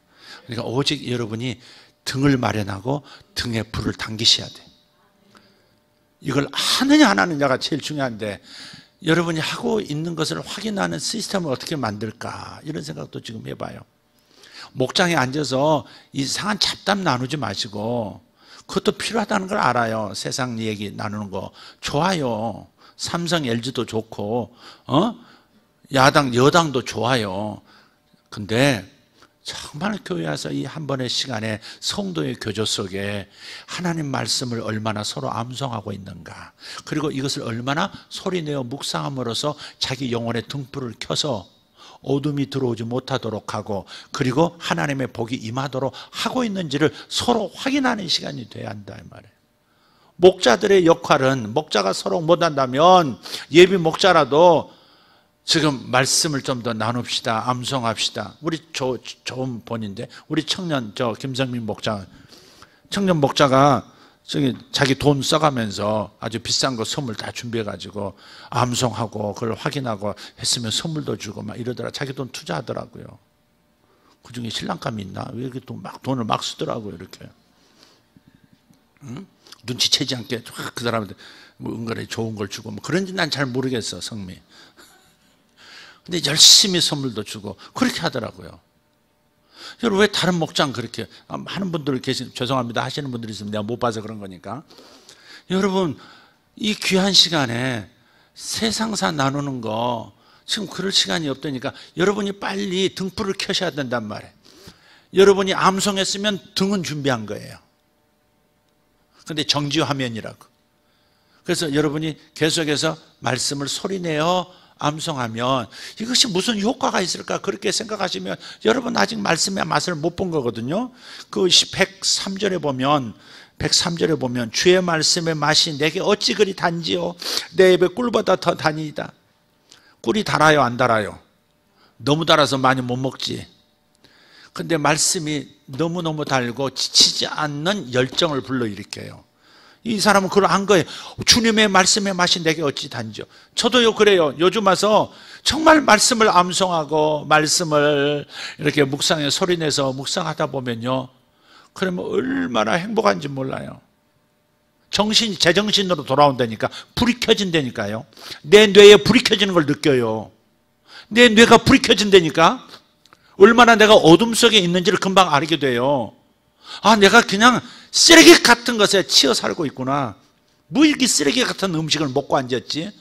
S1: 그러니까 오직 여러분이 등을 마련하고 등에 불을 당기셔야 돼. 이걸 하느냐 안 하느냐가 제일 중요한데, 여러분이 하고 있는 것을 확인하는 시스템을 어떻게 만들까, 이런 생각도 지금 해봐요. 목장에 앉아서 이상한 잡담 나누지 마시고, 그것도 필요하다는 걸 알아요. 세상 얘기 나누는 거 좋아요. 삼성, LG도 좋고, 야당, 여당도 좋아요. 근데 정말 교회 와서 이 한 번의 시간에 성도의 교조 속에 하나님 말씀을 얼마나 서로 암송하고 있는가, 그리고 이것을 얼마나 소리내어 묵상함으로써 자기 영혼의 등불을 켜서 어둠이 들어오지 못하도록 하고, 그리고 하나님의 복이 임하도록 하고 있는지를 서로 확인하는 시간이 돼야 한다, 이 말이에요. 목자들의 역할은, 목자가 서로 못한다면 예비 목자라도 지금 말씀을 좀 더 나눕시다, 암송합시다. 우리 좋은 본인데, 우리 청년 김성민 목자, 청년 목자가 자기 돈 써가면서 아주 비싼 거 선물 다 준비해가지고 암송하고 그걸 확인하고 했으면 선물도 주고 막 이러더라. 자기 돈 투자하더라고요. 그중에 신랑감이 있나? 왜 이렇게 또 막 돈을 막 쓰더라고요, 이렇게. 응? 눈치채지 않게 그 사람한테 뭐 은근히 좋은 걸 주고 뭐 그런지 난 잘 모르겠어, 성미. 근데 열심히 선물도 주고 그렇게 하더라고요. 여러분, 왜 다른 목장 그렇게 하는 분들 계신, 죄송합니다 하시는 분들이 있으면 내가 못 봐서 그런 거니까. 여러분, 이 귀한 시간에 세상사 나누는 거 지금 그럴 시간이 없다니까. 여러분이 빨리 등불을 켜셔야 된단 말이에요. 여러분이 암송했으면 등은 준비한 거예요. 근데 정지 화면이라고. 그래서 여러분이 계속해서 말씀을 소리내어 암송하면 이것이 무슨 효과가 있을까 그렇게 생각하시면 여러분 아직 말씀의 맛을 못 본 거거든요. 그 103절에 보면 주의 말씀의 맛이 내게 어찌 그리 단지요 내 입에 꿀보다 더 단이다. 꿀이 달아요, 안 달아요? 너무 달아서 많이 못 먹지. 근데 말씀이 너무너무 달고 지치지 않는 열정을 불러일으켜요. 이 사람은 그걸 안 거예요. 주님의 말씀의 맛이 내게 어찌 단지요. 저도요, 그래요. 요즘 와서 정말 말씀을 암송하고 말씀을 이렇게 묵상해 소리내서 묵상하다 보면요, 그러면 얼마나 행복한지 몰라요. 정신이 제정신으로 돌아온다니까. 불이 켜진다니까요. 내 뇌에 불이 켜지는 걸 느껴요. 내 뇌가 불이 켜진다니까. 얼마나 내가 어둠 속에 있는지를 금방 알게 돼요. 아, 내가 그냥 쓰레기 같은 것에 치여 살고 있구나. 뭐 이렇게 쓰레기 같은 음식을 먹고 앉았지?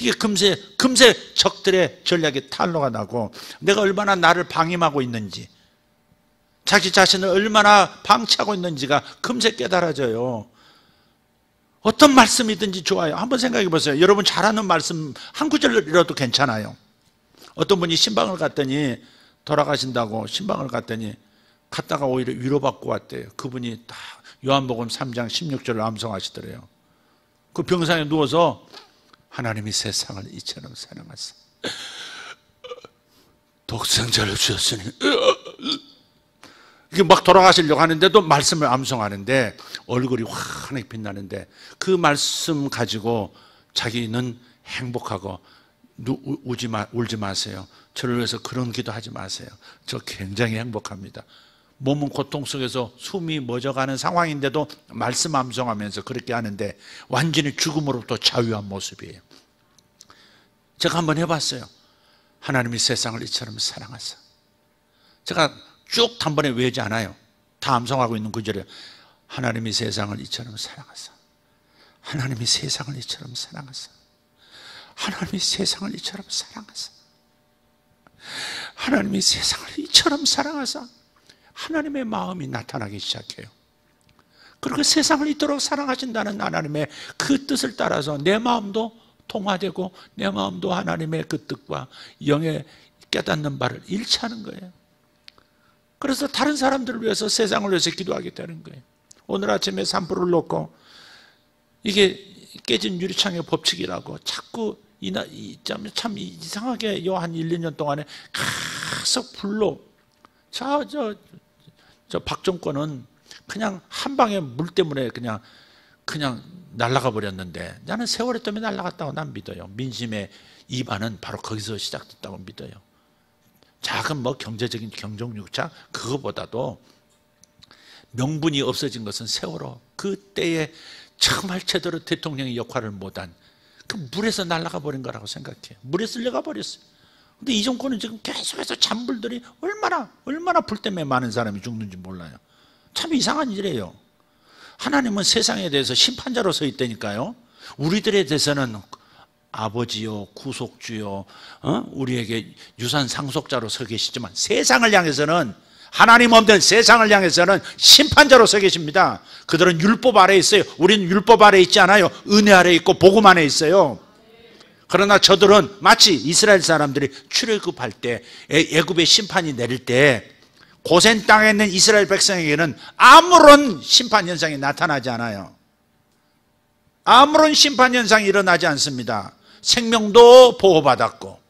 S1: 이게 금세 적들의 전략에 탄로가 나고 내가 얼마나 나를 방임하고 있는지, 자기 자신을 얼마나 방치하고 있는지가 금세 깨달아져요. 어떤 말씀이든지 좋아요. 한번 생각해 보세요. 여러분 잘하는 말씀 한 구절이라도 괜찮아요. 어떤 분이 신방을 갔더니, 돌아가신다고 신방을 갔더니 갔다가 오히려 위로받고 왔대요. 그분이 다 요한복음 3장 16절을 암송하시더래요. 그 병상에 누워서 하나님이 세상을 이처럼 사랑하사 독생자를 주셨으니, 이게 막 돌아가시려고 하는데도 말씀을 암송하는데 얼굴이 환하게 빛나는데, 그 말씀 가지고 자기는 행복하고 울지 마세요. 저를 위해서 그런 기도하지 마세요. 저 굉장히 행복합니다. 몸은 고통 속에서 숨이 멎어가는 상황인데도 말씀 암송하면서 그렇게 하는데 완전히 죽음으로부터 자유한 모습이에요. 제가 한번 해봤어요. 하나님이 세상을 이처럼 사랑하사. 제가 쭉 단번에 외우지 않아요. 다 암송하고 있는 구절이에요. 하나님이 세상을 이처럼 사랑하사. 하나님이 세상을 이처럼 사랑하사. 하나님이 세상을 이처럼 사랑하사. 하나님이 세상을 이처럼 사랑하사. 하나님의 마음이 나타나기 시작해요. 그리고 세상을 이토록 사랑하신다는 하나님의 그 뜻을 따라서 내 마음도 통화되고 내 마음도 하나님의 그 뜻과 영의 깨닫는 바를 일치하는 거예요. 그래서 다른 사람들을 위해서, 세상을 위해서 기도하게 되는 거예요. 오늘 아침에 산불을 놓고, 이게 깨진 유리창의 법칙이라고 자꾸 참 이상하게 요 한 1, 2년 동안에 계속 불로, 저 박정권은 그냥 한 방에 물 때문에 그냥 날아가 버렸는데, 나는 세월호 때문에 날아갔다고 난 믿어요. 민심의 이반은 바로 거기서 시작됐다고 믿어요. 작은 뭐 경제적인 경종육자, 그거보다도 명분이 없어진 것은 세월호, 그때에 정말 제대로 대통령의 역할을 못한 그 물에서 날아가 버린 거라고 생각해요. 물에 쓸려가 버렸어요. 근데 이 정권은 지금 계속해서 잔불들이 얼마나 불 때문에 많은 사람이 죽는지 몰라요. 참 이상한 일이에요. 하나님은 세상에 대해서 심판자로 서 있다니까요. 우리들에 대해서는 아버지요, 구속주요, 우리에게 유산 상속자로 서 계시지만, 세상을 향해서는, 하나님 없는 세상을 향해서는 심판자로 서 계십니다. 그들은 율법 아래에 있어요. 우리는 율법 아래에 있지 않아요. 은혜 아래에 있고 복음 안에 있어요. 그러나 저들은 마치 이스라엘 사람들이 출애굽할 때, 애굽의 심판이 내릴 때 고센 땅에 있는 이스라엘 백성에게는 아무런 심판 현상이 나타나지 않아요. 아무런 심판 현상이 일어나지 않습니다. 생명도 보호받았고,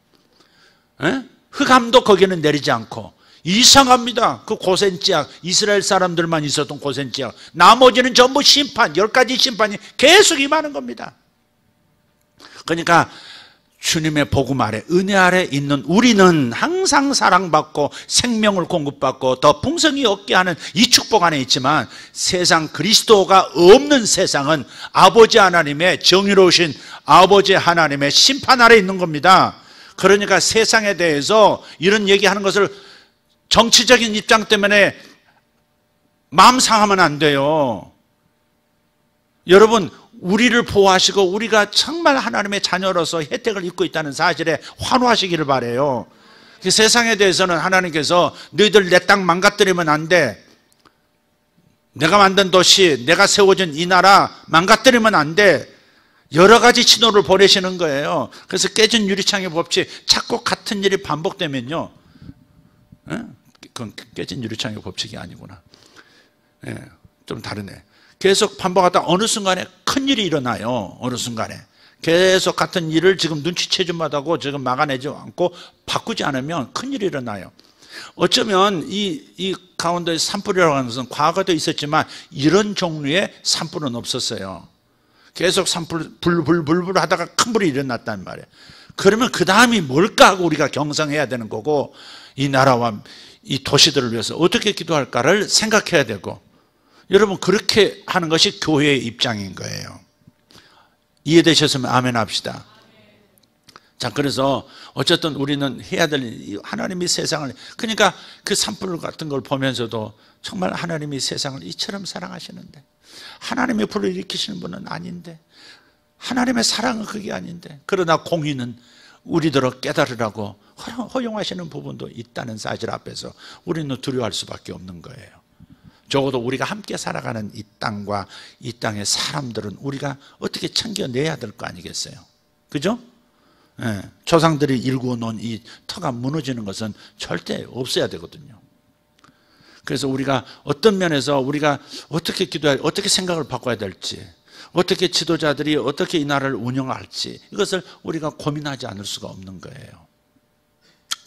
S1: 흑암도 거기는 내리지 않고, 이상합니다. 그 고센 지역, 이스라엘 사람들만 있었던 고센 지역, 나머지는 전부 심판, 10가지 심판이 계속 임하는 겁니다. 그러니까 주님의 복음 아래, 은혜 아래 있는 우리는 항상 사랑받고 생명을 공급받고 더 풍성히 얻게 하는 이 축복 안에 있지만, 세상, 그리스도가 없는 세상은 아버지 하나님의 정의로우신 아버지 하나님의 심판 아래 있는 겁니다. 그러니까 세상에 대해서 이런 얘기하는 것을 정치적인 입장 때문에 마음 상하면 안 돼요. 여러분, 우리를 보호하시고 우리가 정말 하나님의 자녀로서 혜택을 입고 있다는 사실에 환호하시기를 바라요. 그 세상에 대해서는 하나님께서 너희들 내 땅 망가뜨리면 안 돼, 내가 만든 도시, 내가 세워준 이 나라 망가뜨리면 안 돼, 여러 가지 신호를 보내시는 거예요. 그래서 깨진 유리창의 법칙, 자꾸 같은 일이 반복되면요, 그건 깨진 유리창의 법칙이 아니구나, 좀 다르네. 계속 반복하다 어느 순간에 큰일이 일어나요. 어느 순간에 계속 같은 일을 지금 눈치채지마다고 지금 막아내지 않고 바꾸지 않으면 큰일이 일어나요. 어쩌면 이 가운데 산불이라고 하는 것은 과거도 있었지만 이런 종류의 산불은 없었어요. 계속 산불 불 하다가 큰 불이 일어났단 말이에요. 그러면 그 다음이 뭘까 하고 우리가 경성해야 되는 거고, 이 나라와 이 도시들을 위해서 어떻게 기도할까를 생각해야 되고, 여러분, 그렇게 하는 것이 교회의 입장인 거예요. 이해되셨으면 아멘 합시다. 자, 그래서 어쨌든 우리는 해야 될 일, 하나님이 세상을, 그러니까 그 산불 같은 걸 보면서도 정말 하나님이 세상을 이처럼 사랑하시는데, 하나님의 불을 일으키시는 분은 아닌데, 하나님의 사랑은 그게 아닌데, 그러나 공의는 우리들을 깨달으라고 허용하시는 부분도 있다는 사실 앞에서 우리는 두려워할 수밖에 없는 거예요. 적어도 우리가 함께 살아가는 이 땅과 이 땅의 사람들은 우리가 어떻게 챙겨내야 될 거 아니겠어요? 그죠? 조상들이 일구어 놓은 이 터가 무너지는 것은 절대 없어야 되거든요. 그래서 우리가 어떤 면에서 우리가 어떻게 기도해야, 어떻게 생각을 바꿔야 될지, 어떻게 지도자들이 어떻게 이 나라를 운영할지, 이것을 우리가 고민하지 않을 수가 없는 거예요.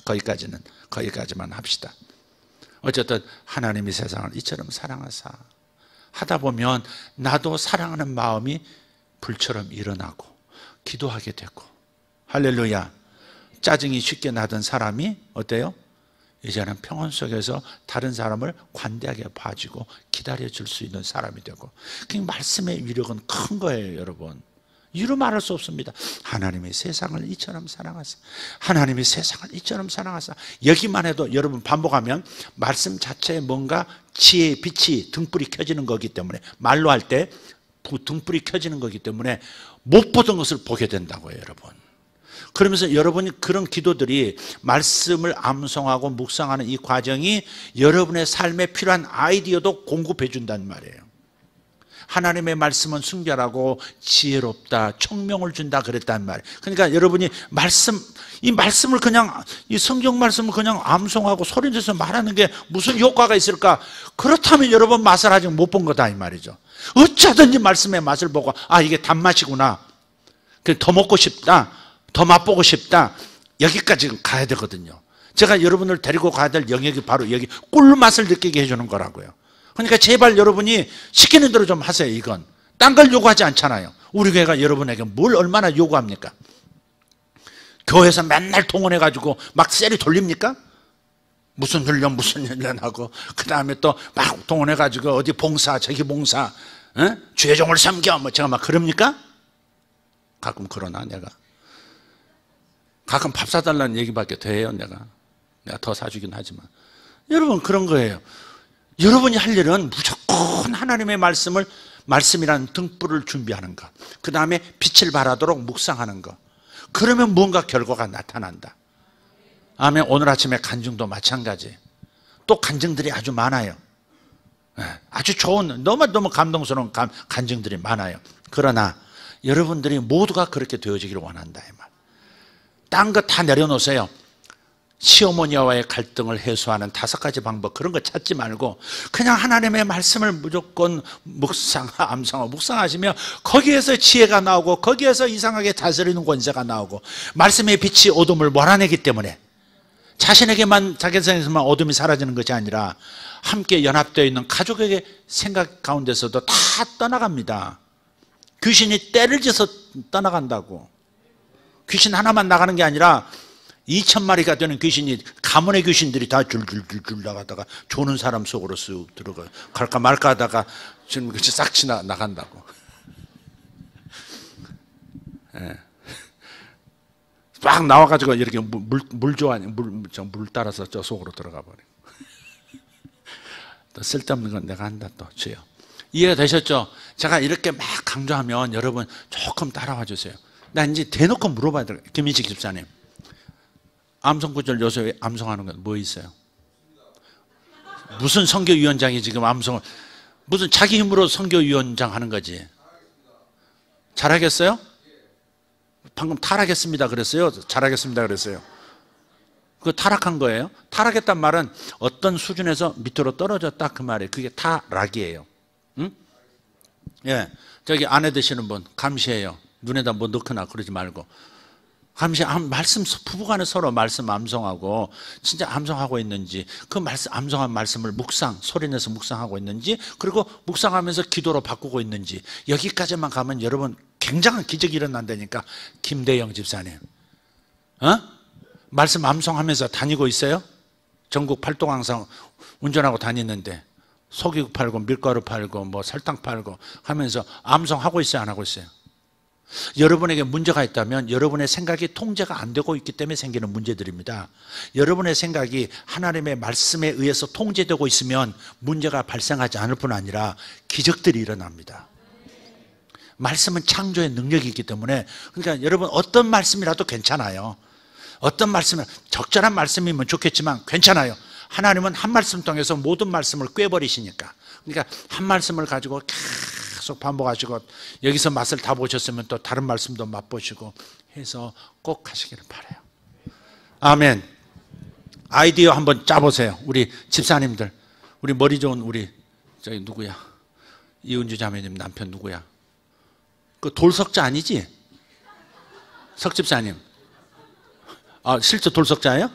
S1: 거기까지만 합시다. 어쨌든 하나님이 세상을 이처럼 사랑하사 하다 보면 나도 사랑하는 마음이 불처럼 일어나고 기도하게 되고, 할렐루야. 짜증이 쉽게 나던 사람이 어때요? 이제는 평온 속에서 다른 사람을 관대하게 봐주고 기다려줄 수 있는 사람이 되고, 그 말씀의 위력은 큰 거예요. 여러분, 이루 말할 수 없습니다. 하나님이 세상을 이처럼 사랑하사, 하나님이 세상을 이처럼 사랑하사. 여기만 해도 여러분 반복하면 말씀 자체에 뭔가 지혜의 빛이 등불이 켜지는 거기 때문에, 말로 할 때 등불이 켜지는 거기 때문에 못 보던 것을 보게 된다고요. 여러분, 그러면서 여러분이 그런 기도들이, 말씀을 암송하고 묵상하는 이 과정이 여러분의 삶에 필요한 아이디어도 공급해 준단 말이에요. 하나님의 말씀은 순결하고 지혜롭다, 총명을 준다 그랬단 말이에요. 그러니까 여러분이 이 말씀을 그냥, 이 성경 말씀을 그냥 암송하고 소리내서 말하는 게 무슨 효과가 있을까? 그렇다면 여러분 맛을 아직 못 본 거다 이 말이죠. 어쩌든지 말씀의 맛을 보고, 아, 이게 단맛이구나, 더 먹고 싶다, 더 맛보고 싶다, 여기까지 가야 되거든요. 제가 여러분을 데리고 가야 될 영역이 바로 여기, 꿀맛을 느끼게 해주는 거라고요. 그러니까 제발 여러분이 시키는 대로 좀 하세요. 이건 딴 걸 요구하지 않잖아요. 우리 교회가 여러분에게 뭘 얼마나 요구합니까? 교회에서 맨날 동원해가지고 막 셀이 돌립니까? 무슨 훈련하고, 그 다음에 또 막 동원해가지고 어디 봉사, 저기 봉사, 죄종을 섬겨, 뭐 제가 막 그럽니까? 가끔 그러나 내가 가끔 밥 사달라는 얘기밖에 돼요. 내가 더 사주긴 하지만, 여러분 그런 거예요. 여러분이 할 일은 무조건 하나님의 말씀이라는 등불을 준비하는 것, 그 다음에 빛을 발하도록 묵상하는 것. 그러면 뭔가 결과가 나타난다. 아멘. 오늘 아침에 간증도 마찬가지. 또 간증들이 아주 많아요. 아주 좋은, 너무 감동스러운 간증들이 많아요. 그러나 여러분들이 모두가 그렇게 되어지기를 원한다 이 말. 딴 거 다 내려놓으세요. 시어머니와의 갈등을 해소하는 5가지 방법, 그런 거 찾지 말고 그냥 하나님의 말씀을 무조건 암송하고 묵상하시면 거기에서 지혜가 나오고, 거기에서 이상하게 다스리는 권세가 나오고, 말씀의 빛이 어둠을 몰아내기 때문에 자신에게만, 자기 생에서만 어둠이 사라지는 것이 아니라 함께 연합되어 있는 가족에게 생각 가운데서도 다 떠나갑니다. 귀신이 때를 지어서 떠나간다고.
S2: 귀신 하나만 나가는 게 아니라 2,000마리가 되는 귀신이, 가문의 귀신들이 다 줄줄줄줄 나가다가 조는 사람 속으로 쓱 들어가요. 갈까 말까 하다가 지금 싹 나간다고. 예. 막 나와가지고 이렇게 물 좋아하니 물 따라서 저 속으로 들어가 버려. 또 쓸데없는 건 내가 한다 또 주여. 이해가 되셨죠? 제가 이렇게 막 강조하면 여러분 조금 따라와 주세요. 나 이제 대놓고 물어봐야 돼요. 김인식 집사님, 암송구절 요새 암송하는 건 뭐 있어요? 무슨 선교위원장이 지금 암송을, 무슨 자기 힘으로 선교위원장 하는 거지? 잘하겠어요? 방금 타락했습니다 그랬어요? 잘하겠습니다 그랬어요? 그거 타락한 거예요? 타락했단 말은 어떤 수준에서 밑으로 떨어졌다 그 말이에요. 그게 타락이에요. 응? 예, 저기 아내 되시는 분 감시해요. 눈에다 뭐 넣거나 그러지 말고 감시, 말씀, 부부간에 서로 말씀 암송하고 진짜 암송하고 있는지, 그 말씀, 암송한 말씀을 소리내서 묵상하고 있는지, 그리고 묵상하면서 기도로 바꾸고 있는지, 여기까지만 가면 여러분 굉장한 기적이 일어난다니까. 김대영 집사님, 말씀 암송하면서 다니고 있어요? 전국 팔도강상 운전하고 다니는데 소기국 팔고 밀가루 팔고 뭐 설탕 팔고 하면서 암송하고 있어요, 안 하고 있어요? 여러분에게 문제가 있다면 여러분의 생각이 통제가 안 되고 있기 때문에 생기는 문제들입니다. 여러분의 생각이 하나님의 말씀에 의해서 통제되고 있으면 문제가 발생하지 않을 뿐 아니라 기적들이 일어납니다. 말씀은 창조의 능력이 있기 때문에, 그러니까 여러분 어떤 말씀이라도 괜찮아요. 어떤 말씀은 적절한 말씀이면 좋겠지만 괜찮아요. 하나님은 한 말씀 통해서 모든 말씀을 꿰버리시니까. 그러니까 한 말씀을 가지고 계속 반복하시고, 여기서 맛을 다 보셨으면 또 다른 말씀도 맛보시고 해서 꼭 하시기를 바라요. 아멘. 아이디어 한번 짜보세요. 우리 집사님들, 우리 머리 좋은 우리 저기 누구야? 이은주 자매님 남편 누구야? 그 돌석자 아니지? 석집사님. 아, 실제 돌석자예요?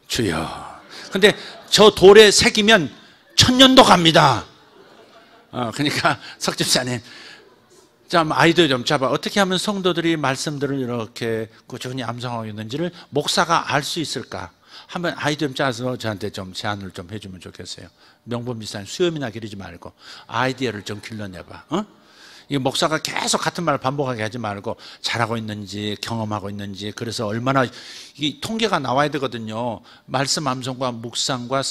S2: 주여. 근데 저 돌에 새기면 1000년도 갑니다. 그러니까 석집사님, 좀 아이디어 좀 잡아. 어떻게 하면 성도들이 말씀들을 이렇게 꾸준히 암송하고 있는지를 목사가 알 수 있을까? 한번 아이디어 좀 짜서 저한테 좀 제안을 좀 해주면 좋겠어요. 명분 비싼 수염이나 기르지 말고 아이디어를 좀 길러내봐. 이 목사가 계속 같은 말을 반복하게 하지 말고 잘하고 있는지, 경험하고 있는지, 그래서 얼마나 이 통계가 나와야 되거든요. 말씀 암송과 묵상과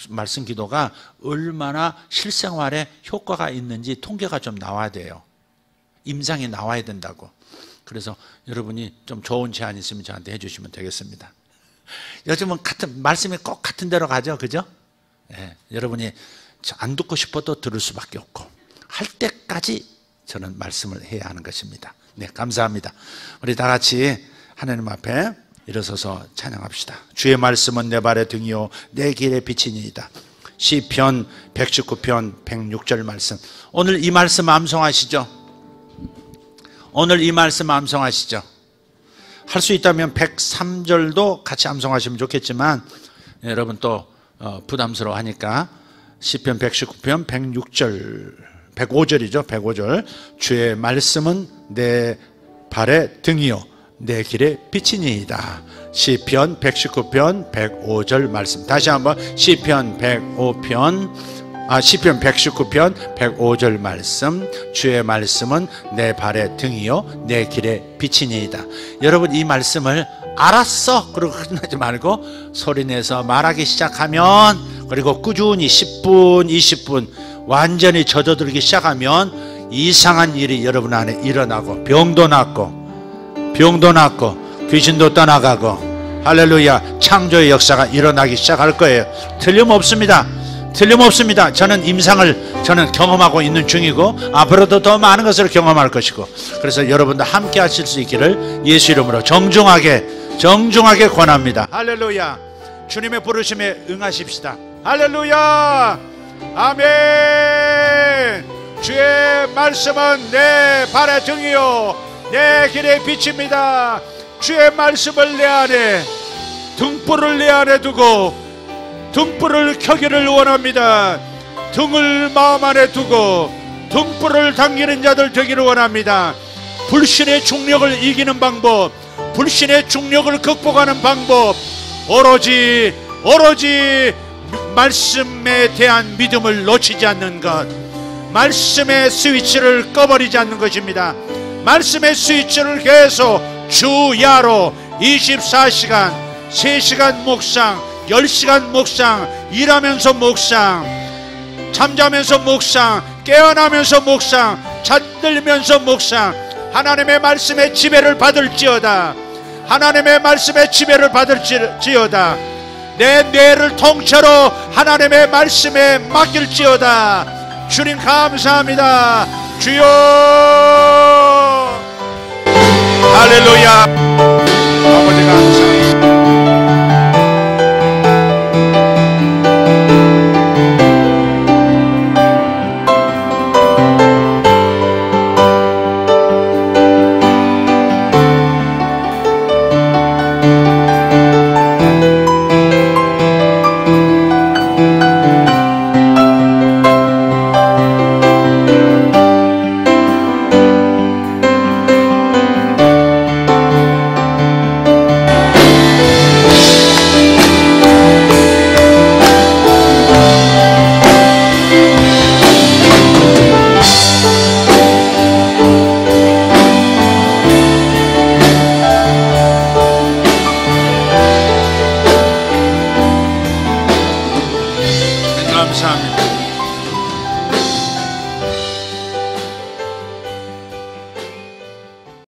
S2: 말씀 기도가 얼마나 실생활에 효과가 있는지 통계가 좀 나와야 돼요. 임상이 나와야 된다고. 그래서 여러분이 좀 좋은 제안 있으면 저한테 해주시면 되겠습니다. 요즘은 말씀이 꼭 같은 데로 가죠, 그죠? 네, 여러분이 안 듣고 싶어도 들을 수밖에 없고 할 때까지 저는 말씀을 해야 하는 것입니다. 네, 감사합니다. 우리 다 같이 하나님 앞에 일어서서 찬양합시다. 주의 말씀은 내 발의 등이요 내 길의 빛이니이다. 시편 119편 106절 말씀. 오늘 이 말씀 암송하시죠? 오늘 이 말씀 암송하시죠? 할 수 있다면 103절도 같이 암송하시면 좋겠지만 여러분 또 부담스러워하니까 시편 119편 106절 105절이죠. 105절. 주의 말씀은 내 발의 등이요 내 길의 빛이니이다. 시편 119편 105절 말씀. 다시 한번 시편 119편 105절 말씀. 주의 말씀은 내 발의 등이요 내 길의 빛이니이다. 여러분 이 말씀을 알았어 그러고 끝나지 말고 소리내서 말하기 시작하면, 그리고 꾸준히 10분 20분 완전히 젖어들기 시작하면 이상한 일이 여러분 안에 일어나고 병도 낫고 귀신도 떠나가고 할렐루야, 창조의 역사가 일어나기 시작할 거예요. 틀림없습니다. 저는 임상을 경험하고 있는 중이고 앞으로도 더 많은 것을 경험할 것이고, 그래서 여러분도 함께 하실 수 있기를 예수 이름으로 정중하게 권합니다. 할렐루야. 주님의 부르심에 응하십시다. 할렐루야. 아멘. 주의 말씀은 내 발의 등이요 내 길의 빛입니다. 주의 말씀을 내 안에, 등불을 내 안에 두고 등불을 켜기를 원합니다. 등을 마음 안에 두고 등불을 당기는 자들 되기를 원합니다. 불신의 중력을 이기는 방법, 불신의 중력을 극복하는 방법, 오로지 말씀에 대한 믿음을 놓치지 않는 것, 말씀의 스위치를 꺼버리지 않는 것입니다. 말씀의 스위치를 계속 주야로 24시간 3시간 묵상, 10시간 묵상, 일하면서 묵상, 잠자면서 묵상, 깨어나면서 묵상, 잠들면서 묵상, 하나님의 말씀의 지배를 받을지어다. 하나님의 말씀의 지배를 받을지어다. 내 뇌를 통째로 하나님의 말씀에 맡길지어다. 주님 감사합니다. 주여, 할렐루야. 아버지 감사합니다. 감사합니다.